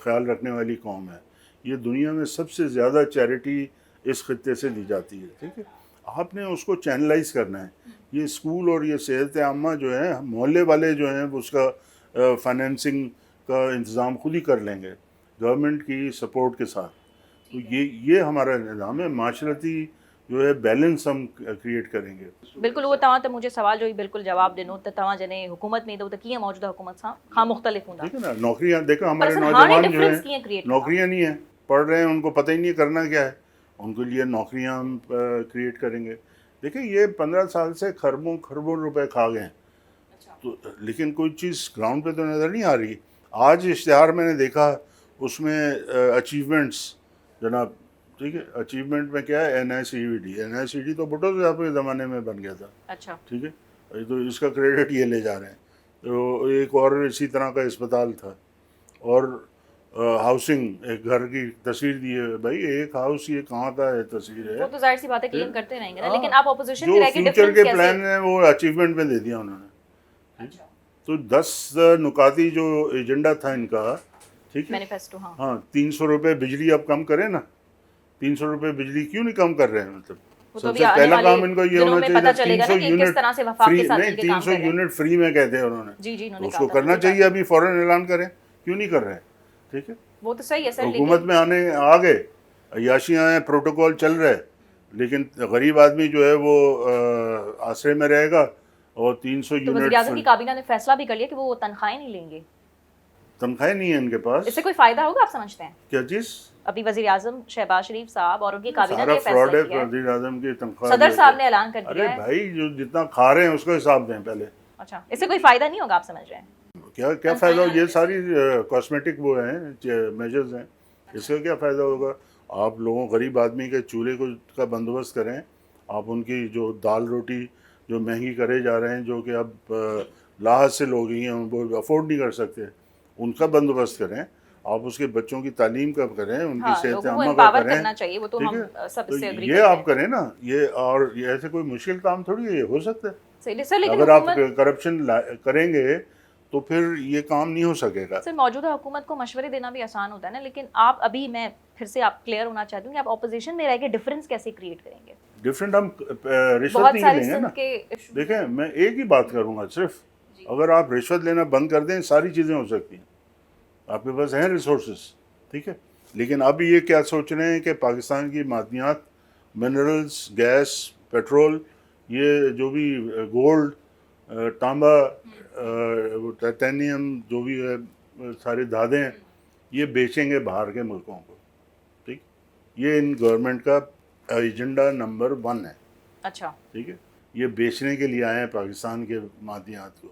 ख्याल रखने वाली कौम है। ये दुनिया में सबसे ज़्यादा चैरिटी इस खत्ते से दी जाती है, ठीक है। आपने उसको चैनलाइज करना है। ये स्कूल और ये सेहत आमा जो है, मोहल्ले वाले जो हैं उसका फाइनेंसिंग का इंतज़ाम खुद ही कर लेंगे गवर्नमेंट की सपोर्ट के साथ। तो ये हमारा निज़ाम है, माशरती जो है बैलेंस हम क्रिएट करेंगे। बिल्कुलु, उहो तव्हां त मुंहिंजे सवाल जो ई बिल्कुलु जवाबु ॾिनो त तव्हां जॾहिं हुकूमत में ईंदव त कीअं मौजूदा हुकूमत सां खां मुख़्तलिफ़ हूंदा। ठीक है ना, नौकरियां देखो हमारे पर हाणे नौजवान जो डिफरेंस है कीअं क्रिएट नौकरियां नहीं है, पढ़ रहे हैं, उनको पता ही नहीं करना क्या है, उनके लिए नौकरियां हम क्रिएट करेंगे। देखिए ये 15 साल से खरबों खरबों रुपए खा गए हैं, तो लेकिन कोई चीज़ ग्राउंड पे तो नज़र नहीं आ रही। आज इश्तिहार मैंने देखा, उसमें अचीवमेंट्स जनाब, ठीक है, अचीवमेंट में क्या है, NICD तो भुट्टो साहब के ज़माने में बन गया था, अच्छा, ठीक है, तो इसका क्रेडिट ये ले जा रहे हैं। तो एक और इसी तरह का अस्पताल था, और हाउसिंग, एक घर की तस्वीर दी है, भाई एक हाउस ये कहाँ का है तस्वीर वो है। तो जाहिर सी बात है क्लेम करते रहेंगे ना, हाँ, लेकिन आप ऑपोजिशन जो में रह के फ्यूचर डिफरेंस के कैसे? प्लान है वो अचीवमेंट में दे दिया उन्होंने। अच्छा, تو 10 نکاتی جو ایجنڈا تھا ان کا، ٹھیک ہے، مینیفیسٹو. ہاں 300 روپے بجلی اب کم کریں نا، 300 روپے بجلی کیوں نہیں کم کر رہے ہیں؟ مطلب سب سے پہلا کام ان کو یہ ہونا چاہیے تھا 300 یونٹ فری، نہیں 300 یونٹ فری میں کہتے ہیں انہوں نے، اس کو کرنا چاہیے، ابھی فوراً اعلان کریں، کیوں نہیں کر رہے ہیں؟ ٹھیک ہے، وہ تو صحیح ہے سر. حکومت میں آ گئے، عیاشیاں ہیں، پروٹوکول چل رہے، لیکن غریب آدمی جو ہے وہ آسرے میں رہے گا. اور 300 تو وزیر اعظم کی کابینہ نے فیصلہ بھی کر لیا کہ وہ تنخواہیں نہیں لیں گے. تنخواہیں نہیں ہیں ان کے پاس. اس سے کوئی فائدہ ہوگا آپ سمجھتے ہیں؟ کیا چیز؟ ابھی وزیر اعظم شہباز شریف صاحب اور ان کی کابینہ نے فراڈ فیصلہ ہے. کیا ہے. وزیر اعظم کی تنخواہ صدر صاحب نے اعلان کر ارے دیا ہے. بھائی جو جتنا کھا رہے ہیں اس کا حساب دیں پہلے. اچھا، اس سے کوئی فائدہ نہیں ہوگا آپ سمجھ رہے ہیں؟ کیا فائدہ ہو؟ یہ ساری کاسمیٹک وہ ہیں میجرز ہیں، اس کا کیا فائدہ ہوگا؟ آپ لوگوں غریب آدمی کے چولہے کا بندوبست کریں، آپ ان کی جو دال روٹی جو مہنگی کرے جا رہے ہیں، جو کہ اب لاحت سے لوگ ہی ہیں وہ افورڈ نہیں کر سکتے، ان کا بندوبست کریں. آپ اس کے بچوں کی تعلیم کا کریں، ان کی صحت عامہ کا کریں، ٹھیک ہے؟ تو یہ آپ کریں نا، یہ اور یہ ایسے کوئی مشکل کام تھوڑی ہے، یہ ہو سکتا ہے. اگر آپ کرپشن کریں گے تو پھر یہ کام نہیں ہو سکے گا. سر موجودہ حکومت کو مشورے دینا بھی آسان ہوتا ہے نا، لیکن آپ ابھی میں پھر سے آپ کلیئر ہونا چاہتی ہوں کہ آپ اپوزیشن میں رہ کے ڈفرینس کیسے کریٹ کریں گے؟ ڈفرینٹ ہم رشوت نہیں لیں گے نا. دیکھیں میں ایک ہی بات کروں گا صرف، اگر آپ رشوت لینا بند کر دیں ساری چیزیں ہو سکتی ہیں. آپ کے پاس ہیں ریسورسز، ٹھیک ہے، لیکن اب یہ کیا سوچ رہے ہیں کہ پاکستان کی معدنیات، منرلز، گیس، پیٹرول، یہ جو بھی گولڈ، تانبا، ٹائٹینیم، جو بھی ہے سارے دھاتیں ہیں، یہ بیچیں گے باہر کے ملکوں کو. ٹھیک، یہ ان گورنمنٹ کا ایجنڈا نمبر 1 ہے. اچھا، ٹھیک ہے، یہ بیچنے کے لیے آئے ہیں پاکستان کے معدنیات کو.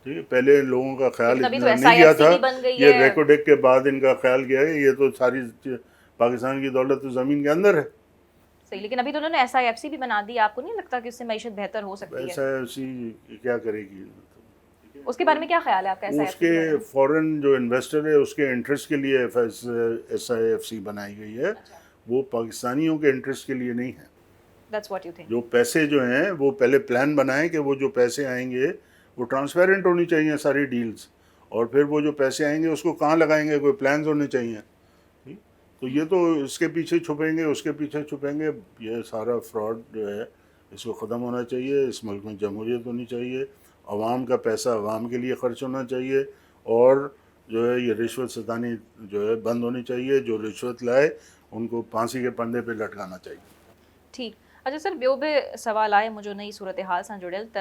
ٹھیک ہے، پہلے لوگوں کا خیال اتنا نہیں کیا تھا، یہ ریکوڈیک کے بعد ان کا خیال کیا ہے یہ تو ساری پاکستان کی دولت تو زمین کے اندر ہے. صحیح، لیکن ابھی تو انہوں نے ایس آئی ایف سی بھی بنا دی. آپ کو نہیں لگتا کہ اس سے معیشت بہتر ہو سکتی ہے؟ ایس آئی ایف سی کیا کرے گی؟ اس کے بارے میں کیا خیال ہے آپ کا؟ اس کے فورن جو انویسٹر ہے اس کے انٹرسٹ کے لیے ایس آئی ایف سی بنائی گئی ہے، وہ پاکستانیوں کے انٹرسٹ کے لیے نہیں ہے. That's what you think. جو پیسے جو ہیں وہ پہلے پلان بنائیں کہ وہ جو پیسے آئیں گے وہ ٹرانسپیرنٹ ہونی چاہیے ساری ڈیلز، اور پھر وہ جو پیسے آئیں گے اس کو کہاں لگائیں گے، کوئی پلانز ہونے چاہیے. تو یہ تو اس کے پیچھے چھپیں گے، اس کے پیچھے چھپیں گے. یہ سارا فراڈ جو ہے اس کو ختم ہونا چاہیے. اس ملک میں جمہوریت ہونی چاہیے، عوام کا پیسہ عوام کے لیے خرچ ہونا چاہیے، اور جو ہے یہ رشوت ستانی جو ہے بند ہونی چاہیے. جو رشوت لائے ان کو پھانسی کے پندے پہ لٹکانا چاہیے. ٹھیک. اچھا سر، ॿियो बि سوال आहे मुंहिंजो नई सूरत-हाल सां जुड़ियल त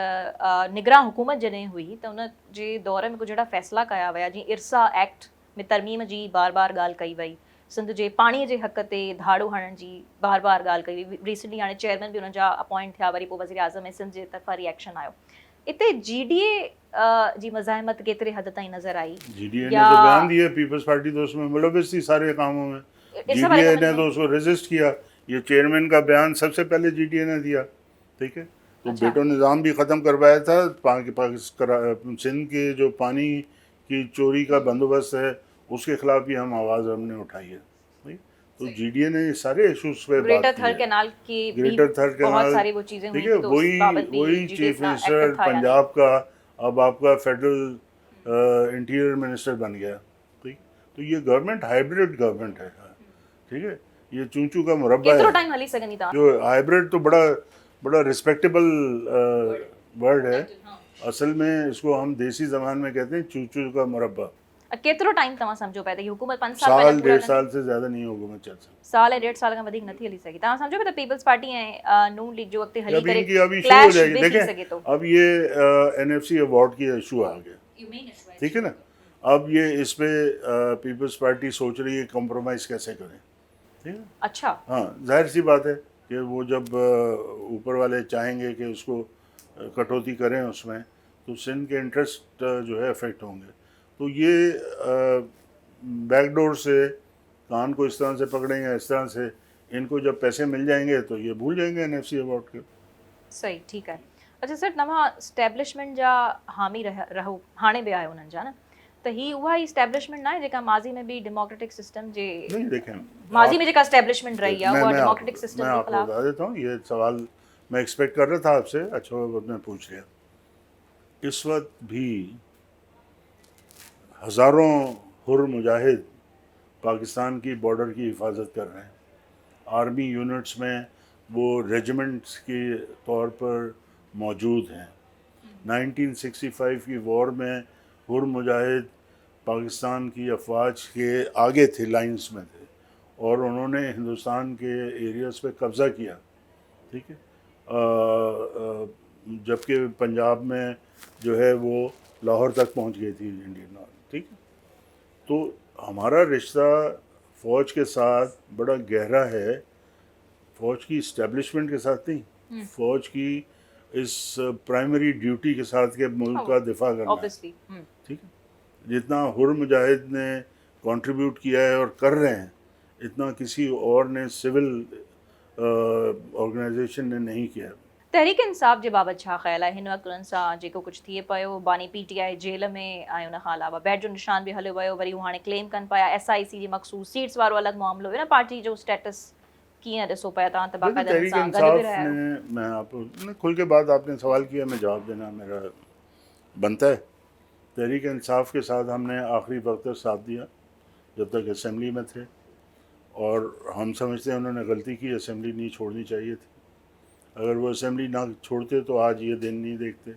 निगरां हुकूमत जॾहिं हुई त उन जे दौर में कुझु अहिड़ा फ़ैसिला कया विया जीअं इरसा एक्ट में तरमीम जी बार बार ॻाल्हि कई वई, सिंध जे पाणीअ जे हक़ ते धाड़ो हणण जी बार बार ॻाल्हि कई वई. रिसेंटली हाणे चेयरमैन बि हुननि जा अपॉइंट थिया, वरी पोइ वज़ीर आज़म ऐं सिंध जे तरफ़ां रिएक्शन आयो. इते GDA जी मज़ाहिमत केतिरे हद ताईं नज़र आई؟ GDA ने तो बयान दिया, पीपल्स पार्टी तो उसमें मुलव्वस थी सारे कामों में. GDA ने तो उसको रेजिस्ट किया. یہ چیئرمین کا بیان سب سے پہلے GDA نے دیا. ٹھیک ہے، تو بیٹو نظام بھی ختم کروایا تھا. سندھ کے جو پانی کی چوری کا بندوبست ہے اس کے خلاف بھی ہم آواز ہم نے اٹھائی ہے. تو GDA نے سارے ایشوز پہ بات کی. گریٹر تھر کینال، ٹھیک ہے، وہی چیف منسٹر پنجاب کا اب آپ کا فیڈرل انٹیریئر منسٹر بن گیا. ٹھیک، تو یہ گورنمنٹ ہائیبریڈ گورنمنٹ ہے. ٹھیک ہے، یہ چونچو کا مربع ہے. جو ہائیبریڈ تو بڑا رسپیکٹیبل ورڈ ہے. اصل میں اس کو ہم دیسی زبان میں کہتے ہیں چونچو کا مربع. केतिरो टाइम तव्हां सम्झो पिया त हुकूमत 5 साल 1.5 साल से ज़्यादा नहीं हुकूमत चल सकती. साल ऐं 1.5 साल खां वधीक नथी हली सघे. तव्हां सम्झो पिया त पीपल्स पार्टी ऐं नून लीग जो अॻिते हली करे अभी शुरू हो जाएगी. देखें अब ये NFC अवार्ड की इशू आ गया, ठीक है ना. اب یہ اس پہ پیپلز پارٹی سوچ رہی ہے کمپرومائز کیسے کریں. ٹھیک ہے، اچھا، ہاں ظاہر سی بات ہے کہ وہ جب اوپر والے چاہیں گے کہ اس کو کٹوتی کریں اس میں، تو سندھ کے انٹرسٹ جو ہے افیکٹ ہوں گے. تو یہ بیک ڈور سے کان کو اس طرح سے پکڑیں گے، اس طرح سے ان کو جب پیسے مل جائیں گے تو یہ بھول جائیں گے NFC ایوارڈ کے. صحیح، ٹھیک ہے. اچھا سر، तव्हां اسٹیبلشمنٹ جا حامی رہو हाणे बि आहियो उन्हनि जा न, त ही उहा ई इस्टेब्लिशमेंट न आहे जेका माज़ी में बि डेमोक्रेटिक सिस्टम जे نہیں دیکھیں माज़ी में जेका इस्टेब्लिशमेंट रही आहे उहा डेमोक्रेटिक सिस्टम میں जे آپ کو ख़िलाफ़. بتا دیتا ہوں. یہ سوال میں ایکسپیکٹ کر رہا تھا آپ سے، اچھا وقت میں پوچھ لیا. اس وقت بھی हज़ारों हुर मुजाहिद पाकिस्तान की बॉर्डर की हिफाजत कर रहे हैं। आर्मी यूनिट्स में वो रेजिमेंट्स के तौर पर मौजूद हैं। 1965 की वॉर में हुर मुजाहिद पाकिस्तान की अफवाज के आगे थे, लाइंस में थे, और उन्होंने हिंदुस्तान के एरियाज़ पे कब्ज़ा किया, ठीक है। जबकि पंजाब में जो है वो लाहौर तक पहुंच गई थी इंडियन आर्मी, ठीक है। तो हमारा रिश्ता फ़ौज के साथ बड़ा गहरा है, फ़ौज की इस्टेब्लिशमेंट के साथ नहीं, फ़ौज की इस प्राइमरी ड्यूटी के साथ के मुल्क का दिफा करना है, ऑब्वियसली। ठीक है। जितना हुर मुजाहिद ने कंट्रीब्यूट किया है और कर रहे हैं, इतना किसी और ने सिविल ऑर्गेनाइजेशन ने नहीं किया। तहरीक इंसाफ़ जे बाबति छा ख़्यालु आहे? हिन वक़्तु उन्हनि सां जेको कुझु थिए पियो, बानी PTI जेल में ऐं उन खां अलावा बैट जो निशान बि हलियो वियो, वरी हू हाणे क्लेम कनि पिया SIC जी मख़सूस सीट्स वारो अलॻि मामिलो हुयो न, पार्टी जो स्टेटस कीअं ॾिसो पिया तव्हां? त बाक़ाइदा तहरीक सां गॾु बि इंसाफ रहिया आहियो। ने, मैं आपको खुल के बात आपने सवाल किया, मैं जवाब देना मेरा बनता है। तहरीक इंसाफ के साथ हमने आखिरी वक्त तक साथ दिया जब तक असेंबली में थे, और हम समझते हैं उन्होंने गलती की, असेंबली नहीं छोड़नी चाहिए थी। अगर वो असेंबली ना छोड़ते तो आज ये दिन नहीं देखते,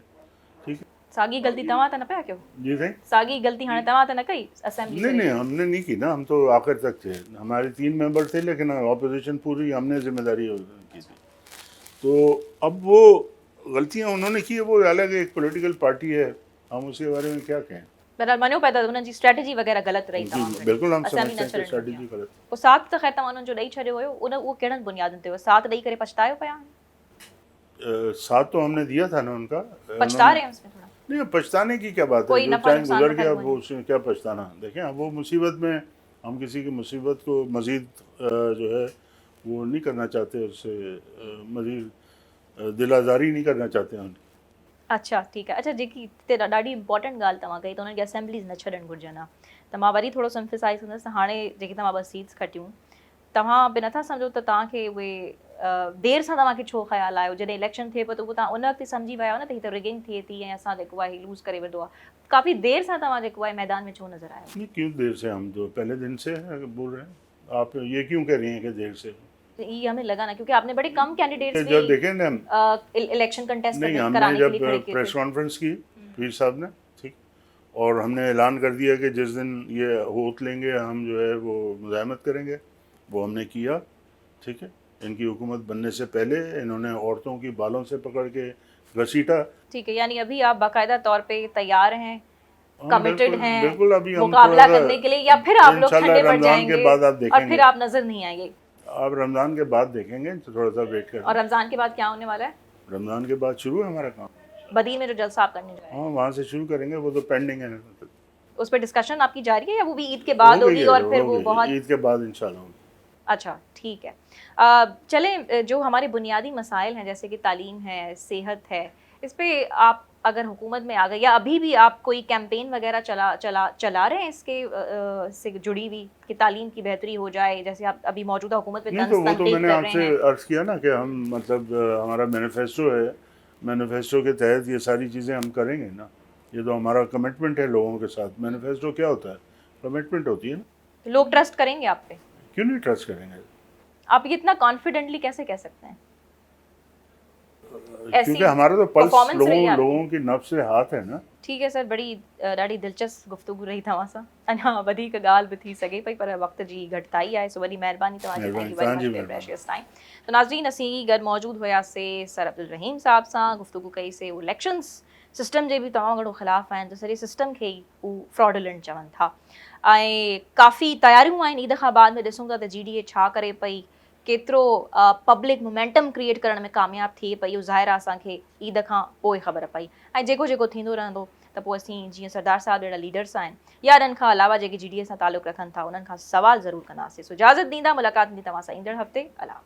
ठीक है। साॻी ग़लती तव्हां त न पिया कयो? जी साईं। साॻी ग़लती हाणे तव्हां त न कई असेंबली? नहीं, हमने नहीं की ना, हम तो आखिर तक थे। हमारे 3 मेंबर थे, लेकिन ऑपोजिशन पूरी हमने जिम्मेदारी की थी। तो अब वो गलतियां उन्होंने की है, वो अलग एक पॉलिटिकल पार्टी है, हम उसके बारे में क्या कहें। बहरहाल मञो पिया त उन्हनि जी स्ट्रेटजी वग़ैरह ग़लति रही तव्हां जी, बिल्कुल हम असेंबली समझते न हैं कि छॾण स्ट्रेटजी ॾिनी। गलत। पोइ साथ त ख़ैर तव्हां उन्हनि जो ॾेई छॾियो हुयो, उहो कहिड़नि बुनियादनि ते हुयो? साथ ॾेई करे पछतायो पिया आहियो? साथ तो हमने दिया था ना उनका। पछता रहे हैं उसमें थोड़ा? नहीं, पछताने की क्या बात है, कोई जो नफा टाइम नुकसान गुजर तो खैर गया हुआ वो उसमें क्या पछताना। देखें, अब वो मुसीबत में, हम किसी की मुसीबत को मज़ीद जो है वो नहीं करना चाहते, उससे मज़ीद दिल आज़ारी नहीं करना चाहते उनकी। अच्छा ठीक है। अच्छा, जेकी हिते ॾाढी इंपॉर्टेंट ॻाल्हि तव्हां कई त उन्हनि खे असेंबलीज़ न छॾणु घुरिजनि हा, त मां वरी थोरो सो एम्फसाइज़ कंदसि। हाणे जेकी तव्हां 2 सीट्स खटियूं, तव्हां बि नथा सम्झो त तव्हांखे उहे देरि सां तव्हांखे छो ख़्यालु आयो? जॾहिं इलेक्शन थिए पियो त उहो तव्हां उन वक़्तु सम्झी विया हो न त हीअ त रिगिंग थिए थी ऐं असां जेको आहे लूज़ करे वेंदो आहे। काफ़ी देरि सां तव्हां जेको आहे मैदान में छो नज़र आयो? नहीं, क्यों देर से, हम तो पहले दिन से बोल रहे हैं। आप ये क्यों कह रही हैं कि देर से? ये हमें लगा ना, क्योंकि आपने बड़े कम कैंडिडेट्स जब देखें ना, इलेक्शन कंटेस्ट नहीं, कराने हमने के लिए खड़े जब किए प्रेस थे। कॉन्फ्रेंस की पीर साहब ने, ठीक, और हमने ऐलान कर दिया कि जिस दिन ये होत लेंगे हम जो है वो मुज़ाहमत करेंगे, वो हमने किया, ठीक है। इनकी हुकूमत बनने से पहले इन्होंने औरतों की बालों से पकड़ के घसीटा। ठीक है, यानी अभी आप बाकायदा तौर पे तैयार हैं, हाँ, कमिटेड बिल्कुल, हैं बिल्कुल। अभी हम मुकाबला थोड़ा सा, करने के लिए, या फिर आप लोग इंशाल्लाह ठंडे पड़ रमज़ान जाएंगे के बाद आप और देखेंगे। फिर आप नजर नहीं आएंगे? आप रमज़ान के बाद देखेंगे, तो थोड़ा सा वेट करें। और रमजान के बाद क्या होने वाला है? रमज़ान के बाद शुरू है हमारा काम। बदी में जो जलसा आप करने जा रहे हैं, हाँ, वहाँ से शुरू करेंगे, वो तो पेंडिंग है। उस पर डिस्कशन आपकी जारी है या वो भी ईद के बाद हो गई होगी है, और फिर हो वो गई, बहुत? ईद के बाद इंशाल्लाह होगी। अच्छा ठीक है। चलें, जो हमारे बुनियादी मसाइल हैं जैसे कि तालीम है, सेहत है, इस पे आप अगर हुकूमत में आ गए या अभी भी आप कोई कैंपेन वगैरह चला रहे हैं इसके से जुड़ी हुई कि तालीम की बेहतरी हो जाए, जैसे आप अभी मौजूदा हुकूमत में नहीं, तो वो तो तनकीद मैंने कर रहे आपसे हैं? अर्ज़ किया ना कि हम मतलब हमारा मैनिफेस्टो है, मैनिफेस्टो के तहत ये सारी चीज़ें हम करेंगे ना। ये तो हमारा कमिटमेंट है लोगों के साथ। मैनिफेस्टो क्या होता है? कमिटमेंट होती है ना। लोग ट्रस्ट करेंगे आप पे? क्यों नहीं ट्रस्ट करेंगे? आप ये इतना कॉन्फिडेंटली कैसे कह सकते हैं? क्योंकि हमारा तो पल्स performance रही आपकी। लोगों की नब्ज़ से हाथ है ना। ठीक है सर, बड़ी ॾाढी दिलचस्प गुफ्तगू रही तव्हां सां। अञा वधीक ॻाल्हि बि थी सघे पई, पर वक़्त जी घटिताई आहे, सो वॾी महिरबानी तव्हांजी। महिरबानी, थैंक यू वेरी तव्हांजी मच फॉर महिरबानी। Precious time. तो नाज़रीन, असीं गॾु मौजूदु हुयासीं सर अब्दुल रहीम साहब सां, गुफ्तगू कईसीं इलेक्शंस सिस्टम जे बि तमामु घणो ख़िलाफ़ आहिनि, त सॼे सिस्टम खे ई हू फ्रॉडुलेंट चवनि था। ऐं काफ़ी तयारियूं आहिनि ईद खां बाद में, ॾिसूं था त GDA छा करे पई, केतिरो पब्लिक मोमेंटम क्रिएट करण में कामयाबु थिए पई, इहो ज़ाहिर आहे असांखे ईद खां पोइ ख़बर पई। ऐं जेको जेको थींदो रहंदो त पोइ असीं जीअं सरदार साहिब जहिड़ा लीडर्स आहिनि या इन्हनि खां अलावा जेके GDA सां तालुक़ु रखनि था, उन्हनि खां सवाल ज़रूरु कंदासीं। सो इजाज़त ॾींदा, मुलाक़ात थींदी तव्हां सां ईंदड़ हफ़्ते। अला।